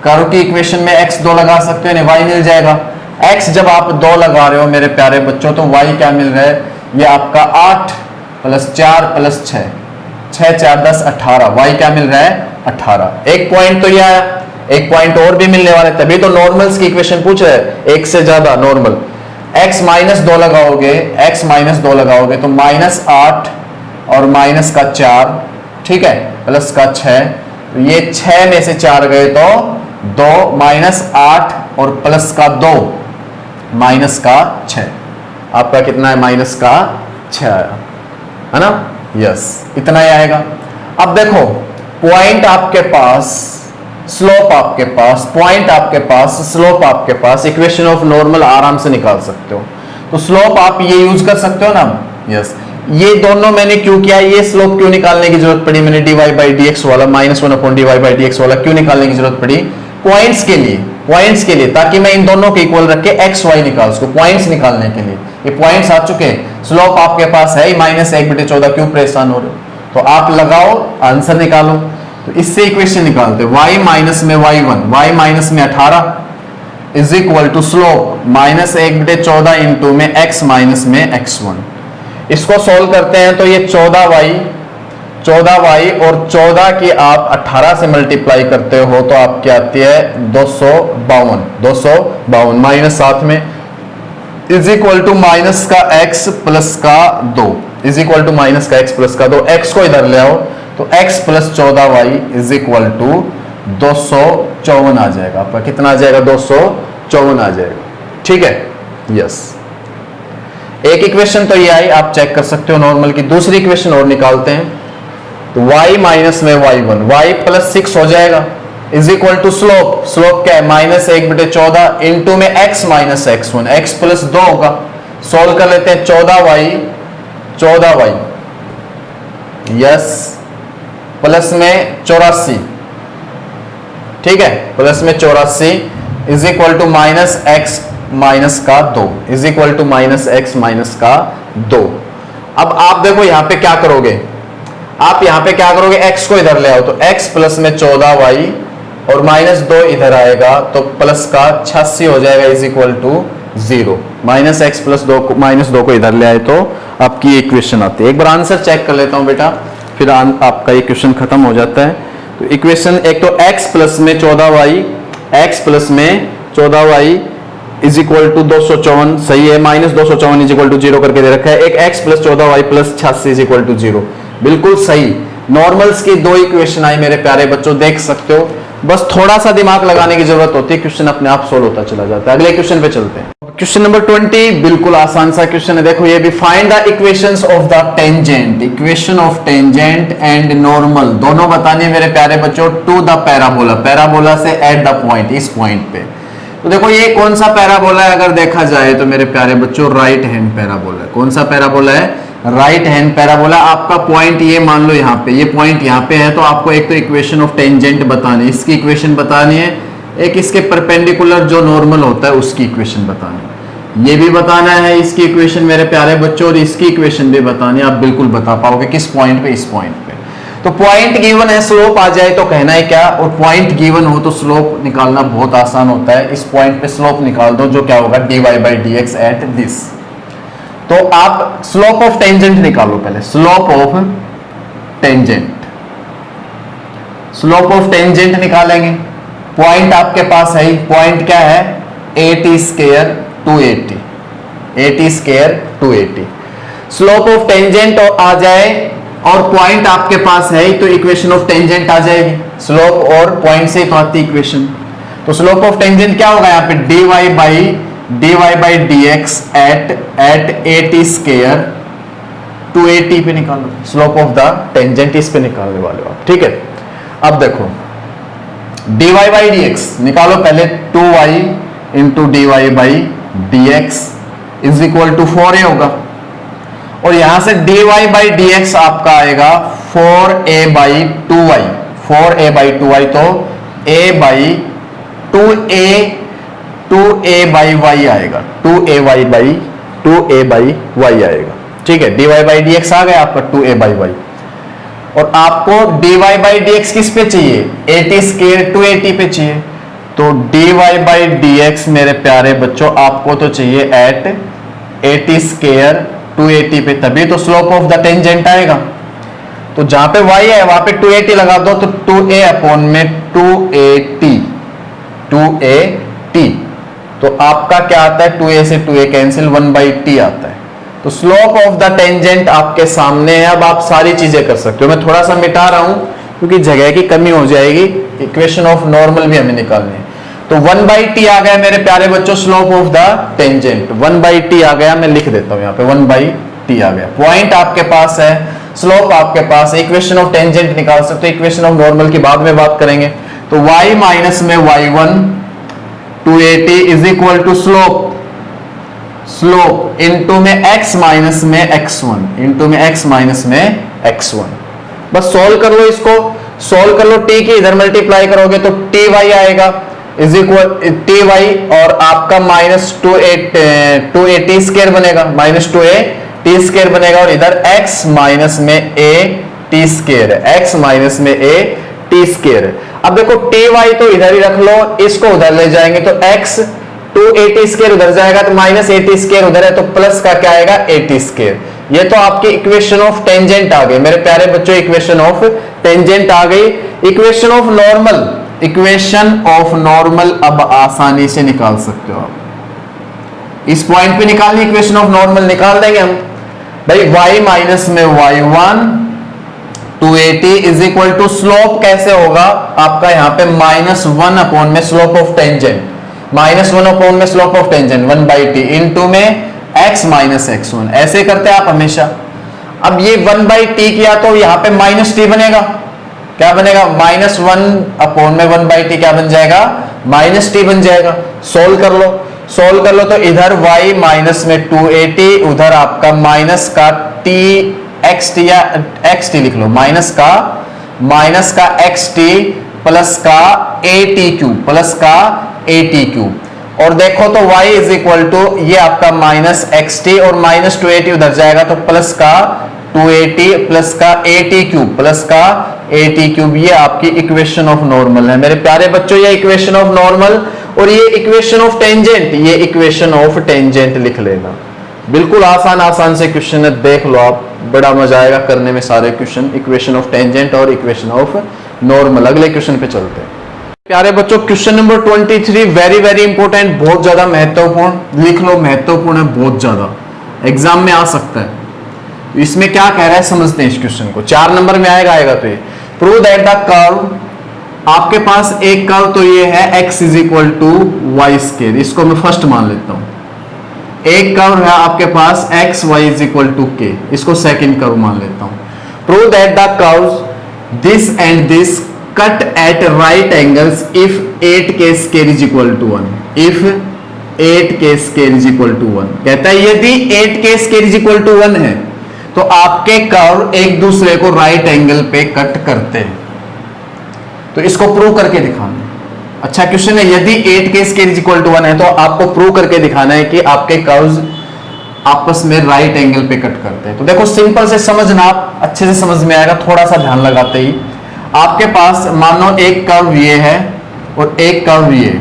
कर्व की इक्वेशन में x2 लगा सकते हो, y मिल जाएगा। x जब आप 2 लगा रहे हो मेरे प्यारे बच्चों तो y क्या मिल रहा है, ये आपका 8 + 4 + 6, 6 4 10 18, y क्या मिल रहा है 18। एक पॉइंट तो ये आया, एक पॉइंट और भी मिलने वाले, तभी तो नॉर्मल्स की इक्वेशन पूछ रहे हैं, एक से ज्यादा नॉर्मल। x -2 लगाओगे, तो -8 और -4, ठीक है, प्लस का 6, तो ये 6 में से 4 गए तो 2 माइनस 8 और प्लस का 2 माइनस का 6, आपका कितना है, माइनस का 6 आया, है ना, यस, इतना ही आएगा। अब देखो पॉइंट आपके पास, स्लोप आपके पास, पॉइंट आपके पास, स्लोप आपके पास, इक्वेशन ऑफ नॉर्मल आराम से निकाल सकते हो। तो स्लोप आप ये यूज कर सकते हो ना, यस। ये दोनों मैंने क्यों किया, ये स्लोप क्यों निकालने की जरूरत पड़ी, मैंने dy बाई डी एक्स वाला -1/dy बाई डी एक्स वाला क्यों निकालने की जरूरत पड़ी, पॉइंट्स के लिए, पॉइंट्स के लिए, ताकि मैं इन दोनों के इक्वल रख के एक्स वाई निकाल सकूं, पॉइंट्स निकालने के लिए। ये पॉइंट्स आ चुके हैं, स्लोप आपके पास है -1/14, क्यों परेशान हो रहे हो, तो आप लगाओ, आंसर निकालो। तो इससे इक्वेशन निकालते, y माइनस में y1, y माइनस में 18 is equal to slope -1/14 into में x माइनस में x1। इसको सोल्व करते हैं तो ये 14y और 14 की आप 18 से मल्टीप्लाई करते हो तो आपकी आती है 252 माइनस 7 में इज इक्वल टू माइनस का x प्लस का 2, इज इक्वल टू माइनस का x प्लस का 2, x को इधर ले आओ तो x plus 14y is equal to 254 आ जाएगा, आपका कितना आ जाएगा, 254 आ जाएगा, ठीक है, यस। एक इक्वेशन तो ये आई, आप चेक कर सकते हो नॉर्मल की। दूसरी इक्वेशन और निकालते हैं, तो y माइनस में y1, y प्लस 6 हो जाएगा is equal to slope, slope क्या है, -1/14 इंटू में x minus x1, x plus 2 होगा, सोल्व कर लेते हैं, 14y यस, प्लस में 84, ठीक है, प्लस में 84 is equal to minus x minus का 2, is equal to minus x minus का 2। अब आप देखो यहां पे क्या करोगे, आप यहां पे क्या करोगे, x को इधर ले आओ तो x प्लस में 14y और -2 इधर आएगा तो प्लस का 86 हो जाएगा is equal to 0, minus x plus 2 -2 को इधर ले आए तो आपकी इक्वेशन आती है। एक बार आंसर चेक कर लेता हूं बेटा, फिर आपका इक्वेशन खत्म हो जाता है। तो इक्वेशन एक तो x प्लस में 14y, x प्लस में 14y इज इक्वल टू 254, सही है, -254 इज इक्वल टू 0 करके दे रखा है। एक x plus 14y plus 86 is equal to 0, बिल्कुल सही। नॉर्मल्स की दो इक्वेशन आई मेरे प्यारे बच्चों, देख सकते हो, बस थोड़ा सा दिमाग लगाने की जरूरत होती है, क्वेश्चन अपने आप सोल्व होता चला जाता है। अगले क्वेश्चन पे चलते हैं। क्वेश्चन नंबर 20 बिल्कुल आसान सा क्वेश्चन है, देखो ये भी, find the equations of the tangent, equation of tangent and normal दोनों बतानी है मेरे प्यारे बच्चों टू द पैराबोला, पैराबोला से एट द पॉइंट, इस पॉइंट पे। तो देखो ये कौन सा पैराबोला है, अगर देखा जाए तो मेरे प्यारे बच्चों राइट हैंड पैराबोला है। कौन सा पैराबोला है, राइट हैंड पैराबोला। आपका पॉइंट ये मान लो यहाँ पे, ये पॉइंट यहाँ पे है, तो आपको एक तो इक्वेशन ऑफ टेंजेंट बतानी है, इसकी इक्वेशन बतानी है, एक इसके परपेंडिकुलर जो नॉर्मल होता है उसकी इक्वेशन बतानी है, ये भी बताना है इसकी इक्वेशन मेरे प्यारे बच्चों, और इसकी इक्वेशन भी बतानी है। आप बिल्कुल बता पाओगे किस पॉइंट पे, इस पॉइंट पे। तो पॉइंट गिवन है, स्लोप आ जाए तो कहना है क्या, और पॉइंट गिवन हो तो स्लोप निकालना बहुत आसान होता है। इस पॉइंट पे स्लोप निकाल दो, जो क्या होगा, dy by d x at this. तो आप स्लोप ऑफ टेंजेंट निकालो पहले, slope of tangent, slope of tangent निकालेंगे। पॉइंट आपके पास है, पॉइंट क्या है, 80 square 280, 80 square 280। Slope of tangent आ जाए और पॉइंट आपके पास है तो इक्वेशन ऑफ टेंजेंट आ जाएगी, स्लोप और पॉइंट से तो आती इक्वेशन। तो स्लोप ऑफ टेंजेंट क्या होगा यहाँ पे, dy by d x at 80 square 280 पे निकालो, स्लोप ऑफ द टेंजेंट इस पे निकालने वाले हो आप, ठीक है। अब देखो dy बाई डी एक्स निकालो पहले, 2y into dy by d x is equal to 4a होगा, और यहां से dy बाई डी एक्स आपका आएगा 4a by 2y, 4a by 2y, तो a by 2a by y आएगा, 2a बाई y आएगा, ठीक है। dy बाई डी एक्स आ गया आपका 2a बाई y, और आपको dy बाई डी एक्स किस पे चाहिए, 80 स्क्वायर 280 पे चाहिए। तो dy बाई डी एक्स मेरे प्यारे बच्चों आपको तो चाहिए एट 80 स्क्वायर 280 पे, तभी तो स्लोप ऑफ द टेंजेंट आएगा। तो जहां पे y है वहां पे 280 लगा दो, तो 2a अपॉन में 280, तो आपका क्या आता है, 2a से 2a कैंसिल, 1/t आता है। तो स्लोप ऑफ द टेंजेंट आपके सामने है। अब आप सारी चीजें कर सकते हो, मैं थोड़ा सा मिटा रहा हूं क्योंकि जगह की कमी हो जाएगी। इक्वेशन ऑफ नॉर्मल भी हमें निकालनी है। तो 1/t आ गया मेरे प्यारे बच्चों slope of the tangent, 1/t आ गया, मैं लिख देता हूं यहां पे 1/t आ गया। पॉइंट आपके पास है, स्लोप आपके पास है, इक्वेशन ऑफ टेंजेंट निकाल सकते हो, इक्वेशन ऑफ नॉर्मल की बाद में बात करेंगे। तो y माइनस में y1 280 is equal to slope, slope into में x माइनस में x1, इनटू में x माइनस में x1। बस सॉल्व कर लो इसको, सॉल्व कर लो, t की इधर मल्टीप्लाई करोगे तो ty आएगा इज इक्वल ty और आपका माइनस 280 स्क्वायर बनेगा, माइनस 2a स्क्वायर बनेगा और इधर x माइनस में a t स्क्वायर है, x माइनस में a t स्क्वायर है। अब देखो ty तो इधर ही रख लो, इसको उधर ले जाएंगे तो x 280 स्क्वायर उधर जाएगा तो माइनस 80 स्क्वायर उधर है तो प्लस का क्या आएगा 80 स्क्वायर। ये तो आपकी इक्वेशन ऑफ टेंजेंट आ गई मेरे प्यारे बच्चों, इक्वेशन ऑफ टेंजेंट आ गई। Equation of normal, equation of normal अब आसानी से निकाल सकते हो आप, इस पॉइंट पे निकालनी इक्वेशन ऑफ नॉर्मल निकाल देंगे हम भाई। y माइनस में y1 280 is equal to slope कैसे होगा आपका यहाँ पे -1 अपॉन में स्लोप ऑफ टेंजेंट, -1 अपॉन में slope of tangent 1/t into में x माइनस x1, ऐसे करते हैं आप हमेशा। अब ये 1/t किया तो यहाँ पे -t बनेगा, क्या बनेगा -1 अपॉन में 1/t क्या बन जाएगा -t बन जाएगा। सोल्व कर लो, सोल्व कर लो तो इधर y माइनस में 280 उधर आपका माइनस का t xt या xt लिख लो, माइनस का xt प्लस का at क्यूब, प्लस का at क्यूब और देखो तो y इज इक्वल टू ये आपका माइनस xt और माइनस 280 उधर जाएगा तो प्लस का 280 प्लस का at क्यूब, प्लस का at क्यूब। ये आपकी इक्वेशन ऑफ नॉर्मल है मेरे प्यारे बच्चों, ये इक्वेशन ऑफ नॉर्मल और ये इक्वेशन ऑफ टेंजेंट, ये इक्वेशन ऑफ टेंजेंट लिख लेना। बिल्कुल आसान आसान से क्वेश्चन है, देख लो आप, बड़ा मजा आएगा करने में सारे क्वेश्चन, इक्वेशन ऑफ टेंजेंट और इक्वेशन ऑफ नॉर्मल। अगले क्वेश्चन पे चलते हैं प्यारे बच्चों। Question number 23 very very important, बहुत ज्यादा महत्वपूर्ण, लिख लो महत्वपूर्ण है, बहुत ज्यादा एग्जाम में आ सकता है। इसमें क्या कह रहा है समझते हैं इस क्वेश्चन को, 4 नंबर में आएगा तो ये प्रूव दैट द कर्व, आपके पास एक कर्व तो ये है x is equal to y square, इसको मैं फर्स्ट मान लेता हूं। एक कर्व है आपके पास x y is equal to k, इसको सेकंड कर्व मान लेता हूं। Prove that the curves this and this cut at right angles if 8k square is equal to 1, if 8k square is equal to 1। कहता है यदि 8k square is equal to 1 है तो आपके कर्व एक दूसरे को राइट एंगल पे कट करते हैं, तो इसको प्रूव करके दिखाना। अच्छा क्वेश्चन है, यदि 8k square is equal to 1 है तो आपको प्रूव करके दिखाना है कि आपके कर्व्स आपस में राइट एंगल पे कट करते हैं। तो देखो सिंपल से समझना, आप अच्छे से समझ में आएगा, थोड़ा सा ध्यान लगाते ही। आपके पास मानो एक कर्व ये है और एक कर्व ये,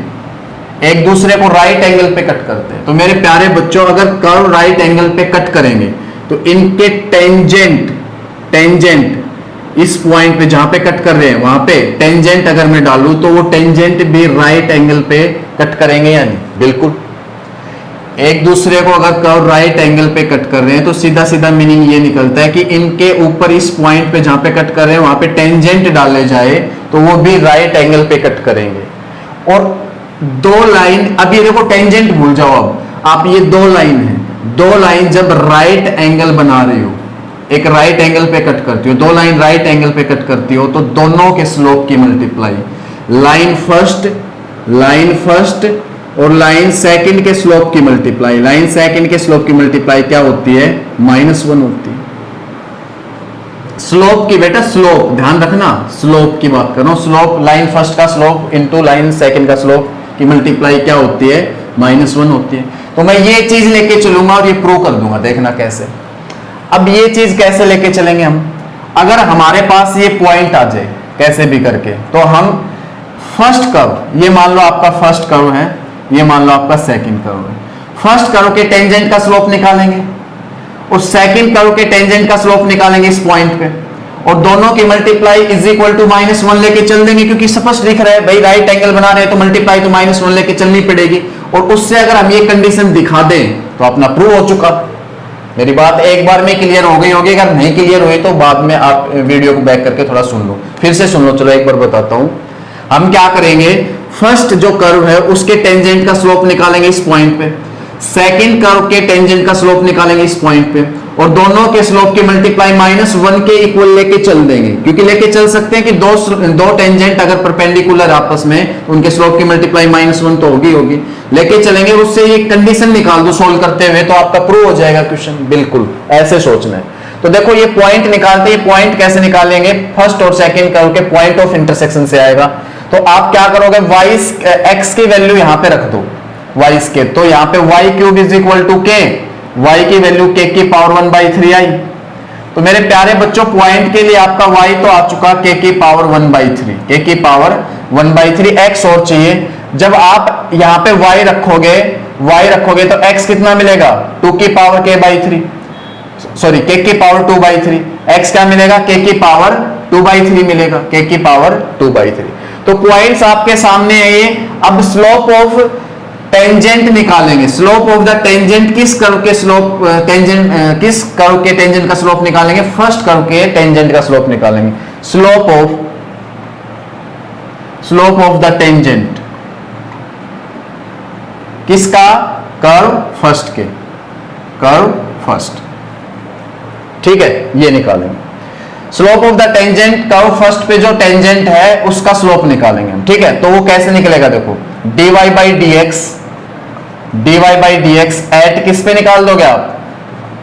एक दूसरे को राइट एंगल पे कट करते हैं। तो मेरे प्यारे बच्चों अगर कर्व राइट एंगल पे कट करेंगे तो इनके टेंजेंट इस पॉइंट पे जहां पे कट कर रहे हैं वहां पे टेंजेंट अगर मैं डालूं तो वो टेंजेंट भी राइट एंगल पे कट करेंगे या नहीं, बिल्कुल। एक दूसरे को अगर कर्व राइट एंगल पे कट कर रहे हैं तो सीधा सीधा मीनिंग ये निकलता है कि इनके ऊपर इस पॉइंट पे जहां पे कट कर रहे हैं वहां पे टेंजेंट डाले जाए तो वो भी राइट एंगल पे कट करेंगे। और दो लाइन, अब ये देखो टेंजेंट भूल जाओ, अब आप ये दो लाइन है, दो लाइन जब राइट एंगल बना रही हो, एक राइट एंगल पे कट करती हो, दो लाइन राइट एंगल पे कट करती हो तो दोनों के स्लोप की मल्टीप्लाई, लाइन फर्स्ट और लाइन सेकंड के स्लोप की मल्टीप्लाई, लाइन सेकंड के स्लोप की मल्टीप्लाई क्या होती है -1 होती है। स्लोप की बेटा, स्लोप ध्यान रखना, स्लोप की बात कर रहा हूं, स्लोप लाइन फर्स्ट का स्लोप इनटू लाइन सेकंड का स्लोप की मल्टीप्लाई क्या होती है -1 होती है। तो मैं ये चीज लेके चलूंगा और ये प्रूव कर दूंगा, देखना कैसे। अब ये चीज कैसे लेके चलेंगे हम, अगर हमारे पास ये पॉइंट आ जाए कैसे भी करके, तो हम फर्स्ट कर्व, ये मान लो आपका फर्स्ट कर्व है, ये मान लो आपका सेकंड कर्व है, फर्स्ट कर्व के टेंजेंट का स्लोप निकालेंगे और सेकंड कर्व के टेंजेंट का स्लोप निकालेंगे इस पॉइंट पे, और दोनों की मल्टीप्लाई इज इक्वल टू -1 लेके चल देंगे, क्योंकि स्पष्ट दिख रहा है भाई राइट एंगल बना रहे हैं तो मल्टीप्लाई तो -1 लेके चलनी पड़ेगी। और उससे अगर हम ये कंडीशन दिखा दें तो अपना प्रूव हो चुका। मेरी बात एक बार में क्लियर हो गई होगी, अगर नहीं क्लियर हुई तो बाद में आप वीडियो को बैक करके थोड़ा सुन लो, फिर से सुन लो। चलो एक बार बताता हूं, हम क्या करेंगे, फर्स्ट जो कर्व है उसके टेंजेंट का स्लोप निकालेंगे इस पॉइंट पे, सेकंड कर्व के टेंजेंट का स्लोप निकालेंगे इस पॉइंट पे, और दोनों के स्लोप की मल्टीप्लाई -1 के इक्वल लेके चल देंगे, क्योंकि लेके चल सकते हैं कि दो टेंजेंट अगर परपेंडिकुलर आपस में, उनके स्लोप की मल्टीप्लाई -1 तो होगी, लेके चलेंगे। उससे ये कंडीशन निकाल दो सोल्व करते हुए, तो आपका प्रूव हो जाएगा क्वेश्चन। बिल्कुल ऐसे सोचना है। तो देखो ये पॉइंट निकालते हैं, पॉइंट कैसे निकालेंगे, फर्स्ट और सेकंड कर्व के पॉइंट ऑफ इंटरसेक्शन से आएगा। तो आप क्या करोगे, एक्स की वैल्यू यहां पे रख दो, वाई स्केयर, तो यहां पे y cube is equal to k, y की वैल्यू के की पावर 1/3 आई। तो मेरे प्यारे बच्चों पॉइंट के लिए आपका वाई तो आ चुका के की पावर 1/3, के की पावर 1/3, एक्स और चाहिए। जब आप यहां पे वाई रखोगे तो एक्स कितना मिलेगा, 2 की पावर k/3, सॉरी के की पावर 2/3, एक्स क्या मिलेगा, के की पावर 2/3 मिलेगा, के की पावर 2/3। तो पॉइंट्स आपके सामने है ये। अब स्लोप ऑफ टेंजेंट निकालेंगे, स्लोप ऑफ द टेंजेंट, किस कर्व के स्लोप किस कर्व के टेंजेंट का स्लोप निकालेंगे, फर्स्ट कर्व के टेंजेंट का स्लोप निकालेंगे। स्लोप ऑफ द टेंजेंट किसका, कर्व फर्स्ट के, कर्व फर्स्ट, ठीक है, ये निकालेंगे। Slope of the tangent, curve first पे जो टेंजेंट है उसका स्लोप निकालेंगे हम, ठीक है। तो वो कैसे निकलेगा, देखो dy बाई dx एट किस पे निकाल दोगे आप,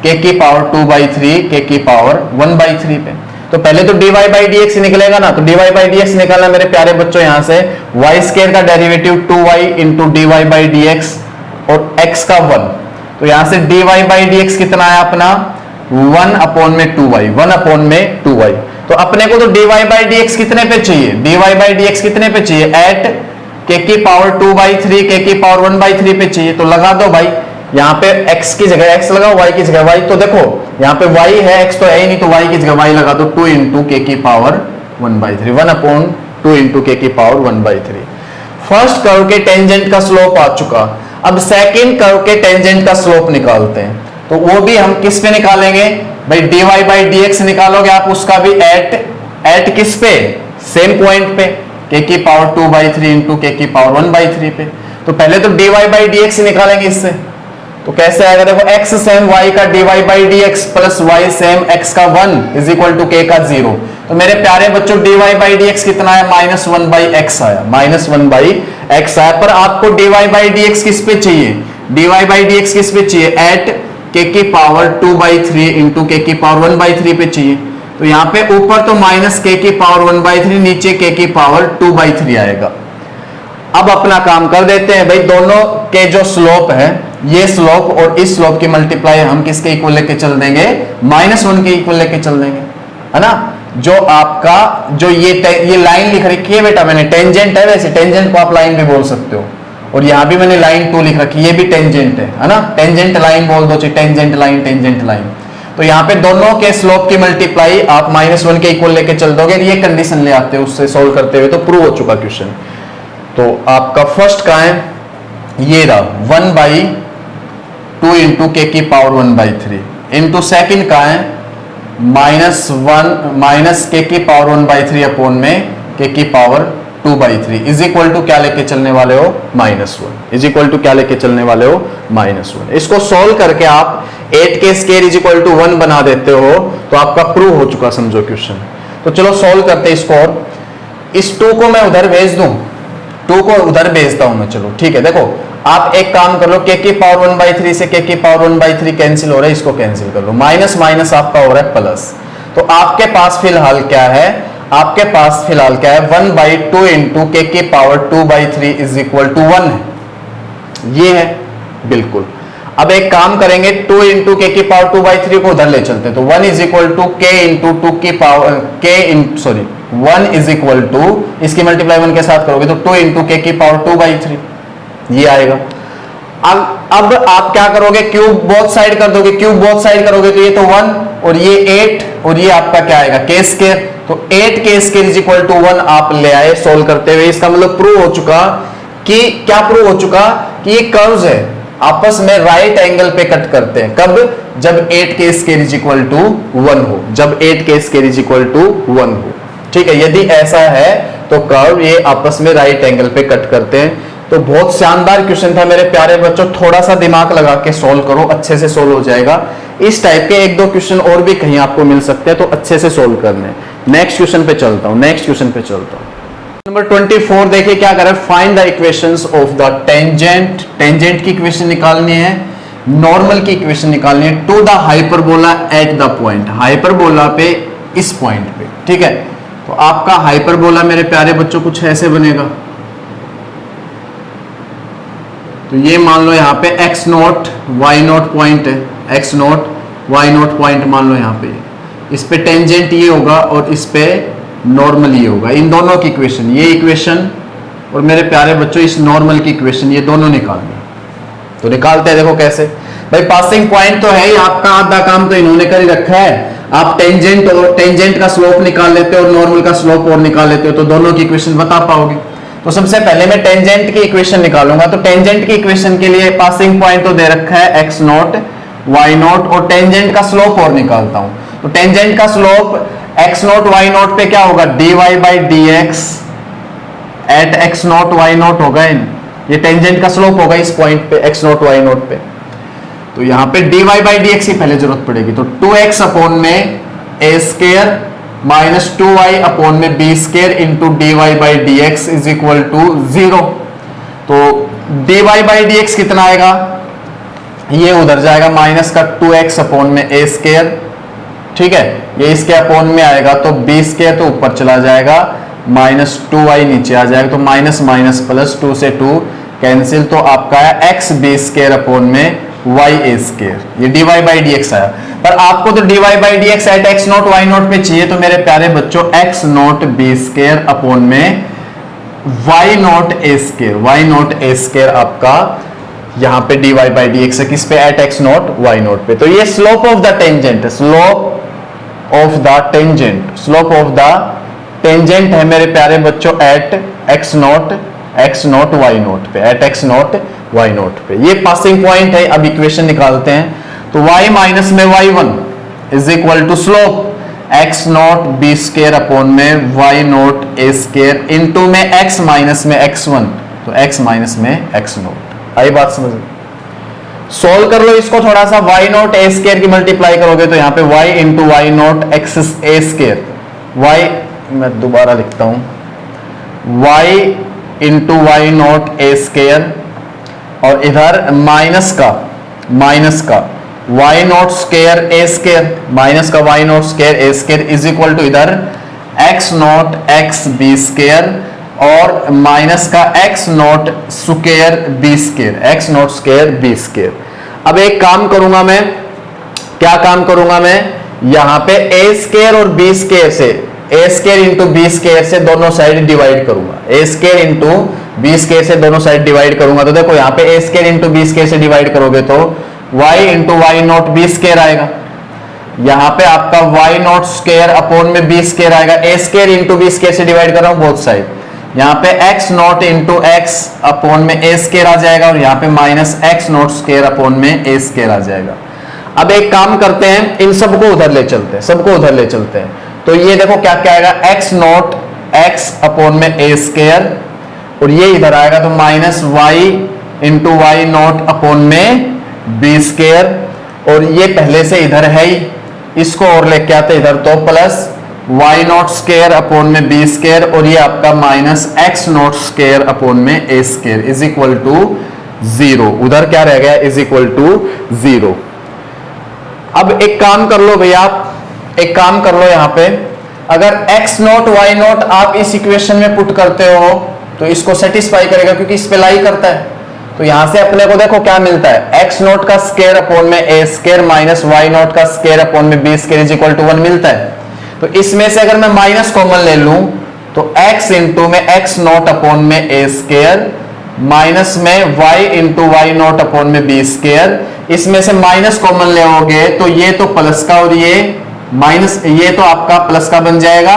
k की पावर 2/3, k की पावर 1/3 पे। तो पहले तो dy बाई dx निकलेगा ना, तो dy बाई dx निकालना मेरे प्यारे बच्चों, यहां से y स्क्वायर का derivative 2y into dy by dx और x का 1, तो यहां से dy बाई dx कितना है अपना 1/2y, 1/2y। तो अपने को तो dy बाई dx कितने पे चाहिए, dy बाई dx कितने पे चाहिए, एट k की पावर 2/3, k की पावर 1/3 पे चाहिए। तो लगा दो भाई, यहाँ पे x की जगह x लगाओ, y की जगह y, तो देखो यहाँ पे y है, x तो है ही नहीं, तो y की जगह y लगा दो, 2 इंटू के की पावर 1/3, 1/2 इंटू के की पावर 1/3। फर्स्ट कर्व के टेंजेंट का स्लोप आ चुका। अब सेकंड कर्व के टेंजेंट का स्लोप निकालते हैं, तो वो भी हम किस पे निकालेंगे भाई, dy बाई dx निकालोगे आप, उसका भी एट किस पे, सेम पॉइंट पे, k की पावर 2/3 इंटू के की पावर 1/3 पे। तो पहले तो dy बाई dx निकालेंगे इससे, तो कैसे आएगा, देखो x सेम y का dy by dx plus y same x का 1 इज इक्वल टू k का 0। तो मेरे प्यारे बच्चों dy बाई dx कितना है, -1/x आया, -1/x आया। पर आपको dy बाई dx किस पे चाहिए, dy बाई dx किस पे चाहिए, एट k की पावर 2/3 इंटू के की पावर 1/3 पे चाहिए। तो यहां पे ऊपर तो माइनस के की पावर 1/3, नीचे के की पावर 2/3 आएगा। अब अपना काम कर देते हैं भाई, दोनों के जो स्लोप है, ये स्लोप और इस स्लोप की मल्टीप्लाई हम किसके इक्वल लेके चल देंगे, -1 के इक्वल लेके चल देंगे, है ना। जो आपका जो ये लाइन लिख रखी है बेटा मैंने, टेंजेंट है, वैसे टेंजेंट को आप लाइन भी बोल सकते हो, और यहां भी मैंने लाइन 2 लिख रखी है, ये भी टेंजेंट है ना, टेंजेंट लाइन बोल दो, टेंजेंट लाइन। तो यहाँ पे दोनों के स्लोप की मल्टीप्लाई आप -1 के इक्वल लेके चल दोगे, ये कंडीशन ले आते हो, उससे सोल्व करते हुए तो प्रूव हो चुका क्वेश्चन। तो आपका फर्स्ट का है ये रहा 1/2 इंटू के की पावर 1/3 इंटू सेकेंड का है -1 के की पावर 1/3 अपॉन में के की पावर 2/3 इज इक्वल टू क्या लेके चलने वाले हो, -1, इज इक्वल टू क्या लेके चलने वाले हो, -1। इसको सोल्व करके आप 8 के स्क्वायर इज इक्वल टू 1 बना देते हो, तो आपका प्रूव हो चुका समझो क्वेश्चन। तो चलो सोल्व करते हैं इसको, और इस 2 को मैं उधर भेज दूं, 2 को उधर भेजता हूं मैं, चलो ठीक है। देखो आप एक काम कर लो, के की पावर 1/3 से के की पावर 1/3 कैंसिल हो रहा है, इसको कैंसिल कर लो, माइनस माइनस आपका हो रहा है प्लस। तो आपके पास फिलहाल क्या है, आपके पास फिलहाल क्या है, 1/2 इंटू के की पावर 2/3 इज इक्वल टू 1 है, ये है बिल्कुल। अब एक काम करेंगे, 2 इंटू के की पावर 2/3 को उधर ले चलते हैं, तो 1 इज इक्वल टू के इंटू 2 की पावर के 1 इज इक्वल टू, इसकी मल्टीप्लाई 1 के साथ करोगे तो 2 इंटू के की पावर 2/3 ये आएगा। अब आप क्या करोगे, क्यूब बोथ साइड कर दोगे, क्यूब बोथ साइड करोगे तो ये तो 1 और ये 8 और ये आपका क्या आएगा, के स्क्वायर। तो 8 के स्क्वायर इज इक्वल टू 1 आप ले आए सोल्व करते हुए। इसका मतलब प्रूव हो चुका कि क्या प्रूव हो चुका कि ये कर्व्स है आपस में राइट एंगल पे कट करते हैं। कब, जब 8 के स्क्वायर इज इक्वल टू 1 हो, जब 8 के स्क्वायर इज इक्वल टू 1 हो, ठीक है। यदि ऐसा है तो कर्व ये आपस में राइट एंगल पे कट करते हैं। तो बहुत शानदार क्वेश्चन था मेरे प्यारे बच्चों, थोड़ा सा दिमाग लगा के सोल्व करो, अच्छे से सोल्व हो जाएगा। इस टाइप के एक दो क्वेश्चन और भी कहीं आपको मिल सकते हैं, तो अच्छे से सोल्व करने। नेक्स्ट क्वेश्चन पे चलता हूं, नंबर 24 देखिए क्या कर रहा है, find the equations of the tangent. Tangent की इक्वेशन निकालनी है, नॉर्मल की इक्वेशन निकालनी है to the hyperbola at the point, hyperbola पे इस पॉइंट पे, ठीक है। तो आपका हाइपरबोला मेरे प्यारे बच्चों कुछ ऐसे बनेगा। तो ये मान लो यहाँ पे x naught y note point है, x naught y note point मान लो यहाँ पे, इस पे टेंजेंट ये होगा और इस पे नॉर्मल ये होगा। इन दोनों की इक्वेशन, ये इक्वेशन और मेरे प्यारे बच्चों इस नॉर्मल की इक्वेशन, ये दोनों निकालनी। तो निकालते हैं, देखो कैसे भाई। पासिंग पॉइंट तो है ही आपका, आधा काम तो इन्होंने कर ही रखा है। आप टेंजेंट और टेंजेंट का स्लोप निकाल लेते हो और नॉर्मल का स्लोप और निकाल लेते हो, तो दोनों की इक्वेशन बता पाओगे। तो सबसे पहले मैं टेंजेंट की इक्वेशन निकालूंगा। तो टेंजेंट की इक्वेशन के लिए पासिंग पॉइंट तो दे रखा है x नोट y नोट, और टेंजेंट का स्लोप और निकालता हूं। तो टेंजेंट का slope x naught y naught पे क्या होगा, dy by d x at x naught y naught होगा। ये टेंजेंट का स्लोप होगा इस पॉइंट पे x नोट y नोट पे। तो यहां पे dy बाई डी एक्स की पहले जरूरत पड़ेगी। तो 2x अपॉन में a square minus 2y upon में b square into dy by d x is equal to 0। तो dy बाई डी एक्स कितना आएगा, ये उधर जाएगा माइनस का 2x अपॉन में a स्केयर, ठीक है। ये इसके अपॉन में आएगा तो b स्केयर तो ऊपर चला जाएगा, माइनस 2y नीचे आ जाएगा। तो माइनस माइनस प्लस 2 से 2 कैंसिल, तो आपका है एक्स बी स्केयर अपॉन में वाई ए स्केयर, ये d y by d x आया। पर आपको तो d y by d x at x naught y naught पे चाहिए, तो मेरे प्यारे बच्चों x naught b square upon में y naught a square, y naught a square आपका यहां पे d y by d x है, किस पे, at x naught y naught पे। तो ये slope of the tangent, slope of the tangent, slope of the tangent है मेरे प्यारे बच्चों at x naught y naught पे, at x naught y naught पे। ये पासिंग पॉइंट है। अब इक्वेशन निकालते हैं। तो y माइनस में y1 is equal to slope x naught b square upon में y naught a square into में x माइनस में x1, तो x माइनस में x नोट। आई बात समझ, सोल्व कर लो इसको थोड़ा सा। y नोट ए स्केयर की मल्टीप्लाई करोगे तो यहाँ पे y into y naught x a square, y मैं दोबारा लिखता हूं, y into y naught a square, और इधर माइनस का y naught square a square, minus का y naught square a square is equal to इधर x naught x b square और माइनस का x naught square b square, x naught square b square. अब एक काम करूंगा मैं, क्या काम करूंगा मैं, यहां पे ए स्केयर और बी स्केयर से, a square into b square से दोनों साइड डिवाइड करूंगा, a square into b square से दोनों साइड डिवाइड करूंगा। तो देखो यहाँ पे a square into b square से डिवाइड करोगे तो y into y naught b square आएगा। यहाँ पे आपका y नोट स्केयर अपॉन में बी स्केयर आएगा। A square into b square से डिवाइड कर रहा हूं बोथ साइड। यहाँ पे x note into x upon में ए स्केयर आ जाएगा और यहाँ पे minus x naught square upon में ए स्केयर आ जाएगा। अब एक काम करते हैं, इन सबको उधर ले चलते हैं, सबको उधर ले चलते हैं। तो ये देखो क्या क्या आएगा, एक्स नोट एक्स अपॉन में ए स्केयर, और ये इधर आएगा तो minus y into y naught upon में बी स्केयर, और ये पहले से इधर है ही, इसको और लेके आते इधर, तो plus y naught square upon में बी स्केयर, और ये आपका minus x naught square upon में a square is equal to 0। उधर क्या रह गया, इज इक्वल टू 0। अब एक काम कर लो भैया, आप एक काम कर लो, यहां पे अगर x नोट y नोट आप इस इक्वेशन में पुट करते हो तो इसको सेटिस्फाई करेगा क्योंकि इस पे लाई करता है। तो यहां से अपने को देखो क्या मिलता है, x नोट का स्केयर अपॉन में a square minus y naught का स्केयर अपॉन में b square is equal to 1 मिलता है। तो इसमें से अगर मैं माइनस कॉमन ले लूं तो x इंटू में x नोट अपॉन में a स्केयर माइनस में y into y naught upon में b स्केयर, इसमें से माइनस कॉमन लेओगे तो ये तो प्लस का और ये माइनस, ये तो आपका प्लस का बन जाएगा,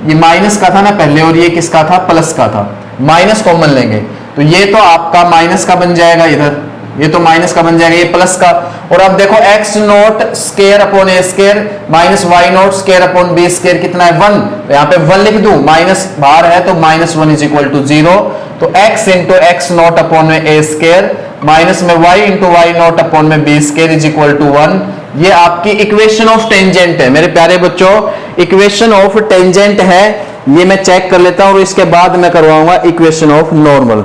ये माइनस का था ना पहले और ये किसका था, प्लस का था। माइनस कॉमन लेंगे तो ये तो आपका माइनस का बन जाएगा इधर, ये तो माइनस का बन जाएगा, ये प्लस का। और अब देखो x naught square upon a square minus y naught square upon b square कितना है 1, तो यहाँ पे 1 लिख दूं, माइनस बाहर है तो माइनस 1 इज इक्वल टू 0। तो x into x naught upon में ए स्केयर माइनस में y into y naught upon में b square is equal to 1। ये आपकी इक्वेशन ऑफ टेंजेंट है मेरे प्यारे बच्चों, इक्वेशन ऑफ टेंजेंट है। ये मैं चेक कर लेता हूं और इसके बाद मैं करवाऊंगा इक्वेशन ऑफ नॉर्मल।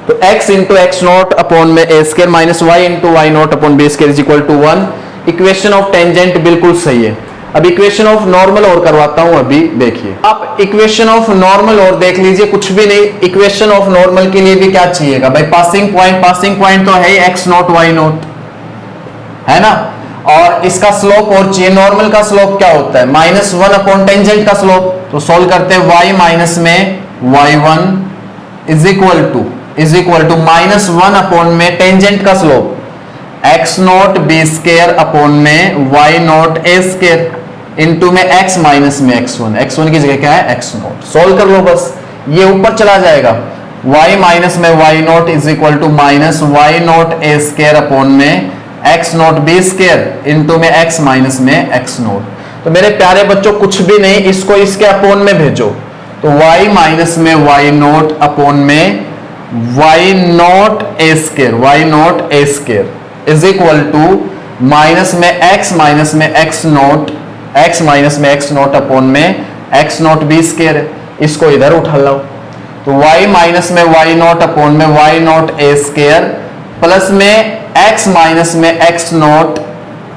तो x into x naught upon में a square minus y into y naught upon b square is equal to 1। Equation of tangent बिल्कुल सही है। अब इक्वेशन ऑफ नॉर्मल और करवाता हूं, अभी देखिए आप इक्वेशन ऑफ नॉर्मल और देख लीजिए, कुछ भी नहीं। इक्वेशन ऑफ नॉर्मल के लिए भी क्या चाहिएगा भाई, पासिंग पॉइंट तो है एक्स नोट वाई नोट, है ना। और इसका स्लोप और चाहिए, नॉर्मल का स्लोप क्या होता है -1 अपॉन टेंजेंट का स्लोप। तो सॉल्व करते हैं y माइनस में y1 is equal to -1 upon में टेंजेंट का slope x naught b square upon में y naught a square into में x माइनस में x1 की जगह क्या है x नोट। सॉल्व कर लो बस, ये ऊपर चला जाएगा। y माइनस में y naught is equal to minus y naught a square upon में x naught b square into में x माइनस में x नोट। तो मेरे प्यारे बच्चों कुछ भी नहीं, इसको इसके अपोन में भेजो। तो y माइनस में y नोट अपोन में y naught a square is equal to minus में x माइनस में x माइनस में x नोट अपोन में x नोट बी स्केयर है, इसको इधर उठा लो। तो y माइनस में y नोट अपोन में y naught a square plus में x माइनस में x नोट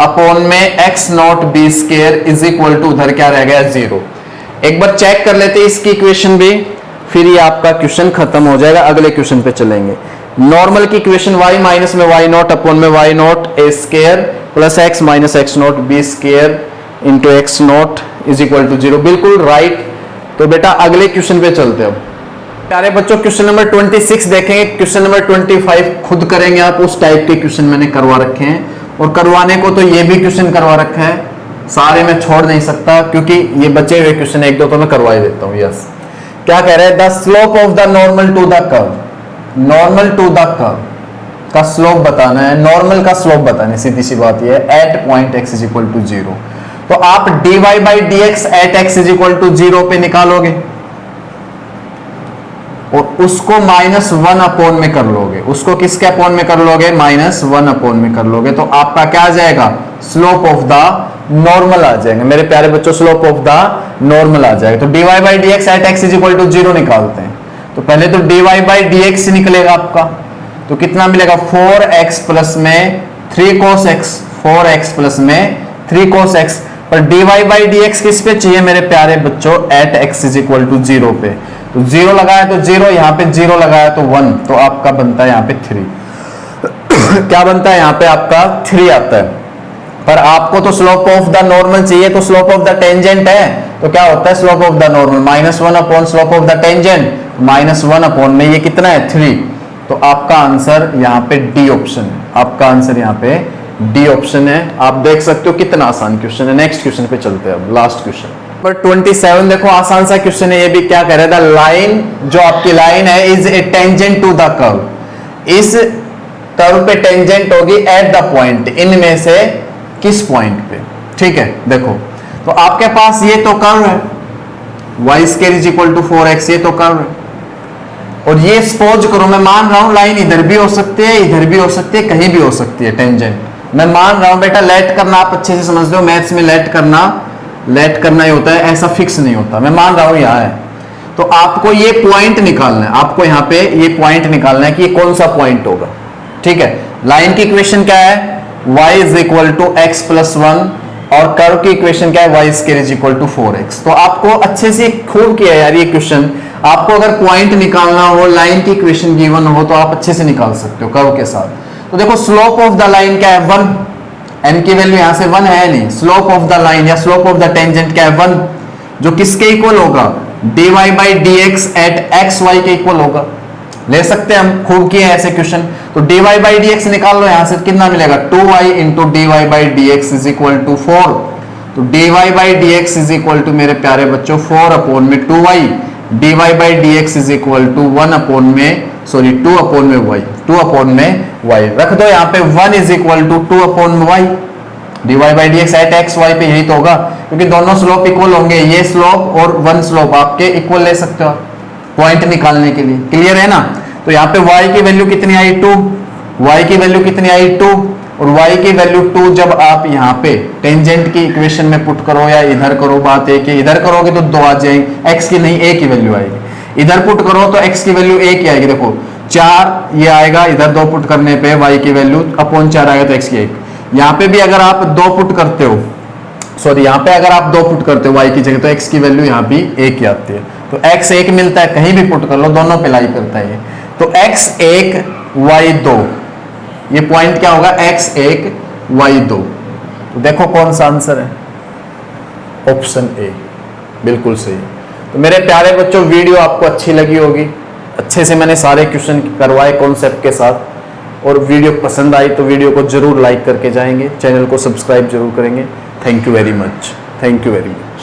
अपॉन में x naught b square is equal to उधर क्या रह गया 0। एक बार चेक कर लेते हैं इसकी इक्वेशन भी, फिर ये आपका क्वेश्चन खत्म हो जाएगा। अगले क्वेश्चन पे चलेंगे। नॉर्मल की इक्वेशन y माइनस में y नोट अपॉन में y naught a square plus x minus x naught b square into x naught is equal to 0, बिल्कुल राइट। तो बेटा अगले क्वेश्चन पे चलते हैं। प्यारे बच्चों क्वेश्चन नंबर 26 देखेंगे, क्वेश्चन नंबर 25 खुद करेंगे आप, उस टाइप के क्वेश्चन मैंने करवा रखे हैं। और करवाने को तो ये भी क्वेश्चन करवा रखा है, सारे मैं छोड़ नहीं सकता क्योंकि ये बचे हुए क्वेश्चन एक दो तो मैं करवा ही देता हूँ। यस, क्या कह रहे हैं, the slope of the normal to the curve का स्लोप बताना है, नॉर्मल का स्लोप बताना है, सीधी सी बात ये है, at point x is equal to 0। तो आप dy by d x at x is equal to 0 पे निकालोगे और उसको -1 अपॉन में कर लोगे, उसको किसके अपॉन में कर लोगे, -1 अपॉन में कर लोगे। तो आपका क्या आ जाएगा, स्लोप ऑफ द नॉर्मल आ जाएगा मेरे प्यारे बच्चों, स्लोप ऑफ द नॉर्मल आ जाएगा। तो dy by d x at x is equal to 0 निकालते हैं। तो पहले तो dy बाई डी एक्स निकलेगा आपका, तो कितना मिलेगा 4x प्लस में 3 cos x, 4x प्लस में 3 cos x। पर dy बाई डी एक्स किस पे चाहिए मेरे प्यारे बच्चों, at x is equal to 0 पे। तो 0 लगाया तो 0, यहाँ पे 0 लगाया तो 1, तो आपका बनता है यहाँ पे 3 क्या बनता है यहाँ पे आपका 3 आता है। पर आपको तो स्लोप ऑफ द नॉर्मल चाहिए, तो स्लोप ऑफ द टेंजेंट है, तो क्या होता है slope of the normal -1 upon slope of the tangent, -1 upon में ये कितना है 3। तो आपका आंसर यहाँ पे डी ऑप्शन है, आपका आंसर यहाँ पे डी ऑप्शन है। आप देख सकते हो कितना आसान क्वेश्चन है। नेक्स्ट क्वेश्चन पे चलते हैं, अब लास्ट क्वेश्चन नंबर 27 देखो, आसान सा क्वेश्चन है ये भी। क्या कह रहा है, द लाइन, जो आपकी लाइन है, is a tangent to the curve, इस कर्व पे टेंजेंट होगी एट द पॉइंट, इनमें से किस पॉइंट पे। ठीक है, देखो तो आपके पास ये तो कर्व है y square is equal to 4x, ये तो कर्व है। और ये सपोज करो, मैं मान रहा हूं लाइन इधर भी हो सकती है, इधर भी हो सकती है, कहीं भी हो सकती है टेंजेंट। मैं मान रहा हूं बेटा, लेट करना आप अच्छे से समझते हो, मैथ्स में लेट करना ही होता है, ऐसा फिक्स नहीं होता। मैं मान रहा हूं यहां है, तो आपको ये पॉइंट निकालना है, आपको यहां पे ये पॉइंट निकालना है कि ये कौन सा पॉइंट होगा। ठीक है, लाइन की इक्वेशन क्या है, y is equal to x plus 1, और कर्व की इक्वेशन क्या है, y square is equal to 4x। तो आपको अच्छे से खूब किया यार ये क्वेश्चन। आपको अगर पॉइंट निकालना हो, लाइन की इक्वेशन गिवन हो, तो आप अच्छे से निकाल सकते हो कर्व के साथ। तो देखो स्लोप ऑफ द लाइन क्या है 1, n की वैल्यू यहां से 1 है नहीं। स्लोप ऑफ द लाइन या स्लोप ऑफ द टेंजेंट क्या है 1, जो किसके इक्वल होगा, dy by d x at x y के इक्वल होगा। ले सकते हैं हम, खूब किए ऐसे क्वेश्चन। तो dy बाई डी एक्स निकाल लो, यहां से कितना मिलेगा 2y into dy by d x is equal to 4। तो dy by d x is equal to मेरे प्यारे बच्चों 4 अपॉन में 2y, dy by d x is equal to 2 upon में y, 2 अपॉन में y रख दो यहाँ पे। 1 इज इक्वल टू 2 अपॉन में y, dy by d x at x y पे यही तो होगा, क्योंकि दोनों स्लोप इक्वल होंगे। ये स्लोप और 1 स्लोप आपके इक्वल ले सकते हो पॉइंट निकालने के लिए। क्लियर है ना? तो यहाँ पे y की वैल्यू कितनी आई 2, y की वैल्यू कितनी आई 2, और y की वैल्यू 2 जब आप यहाँ पे टेंजेंट की इक्वेशन में पुट करो या इधर करो, बात एक है, इधर करोगे तो 2 आ जाएंगे, x की नहीं a की वैल्यू आएगी। इधर पुट करो तो x की वैल्यू a की आएगी, देखो 4 ये आएगा, इधर 2 पुट करने पे y की वैल्यू अपॉन 4 आएगा तो x की 1। यहाँ पे भी अगर आप 2 पुट करते हो, सॉरी यहाँ पे अगर आप 2 पुट करते हो y की जगह तो x की वैल्यू यहाँ भी 1 की आती है। तो x 1 मिलता है, कहीं भी पुट कर लो, दोनों पे लाई करता है ये। तो x 1 y 2, ये पॉइंट क्या होगा, x 1 y 2। तो देखो कौन सा आंसर है, ऑप्शन ए, बिल्कुल सही। तो मेरे प्यारे बच्चों, वीडियो आपको अच्छी लगी होगी, अच्छे से मैंने सारे क्वेश्चन करवाए कॉन्सेप्ट के साथ, और वीडियो पसंद आई तो वीडियो को जरूर लाइक करके जाएंगे, चैनल को सब्सक्राइब जरूर करेंगे। Thank you very much, thank you very much.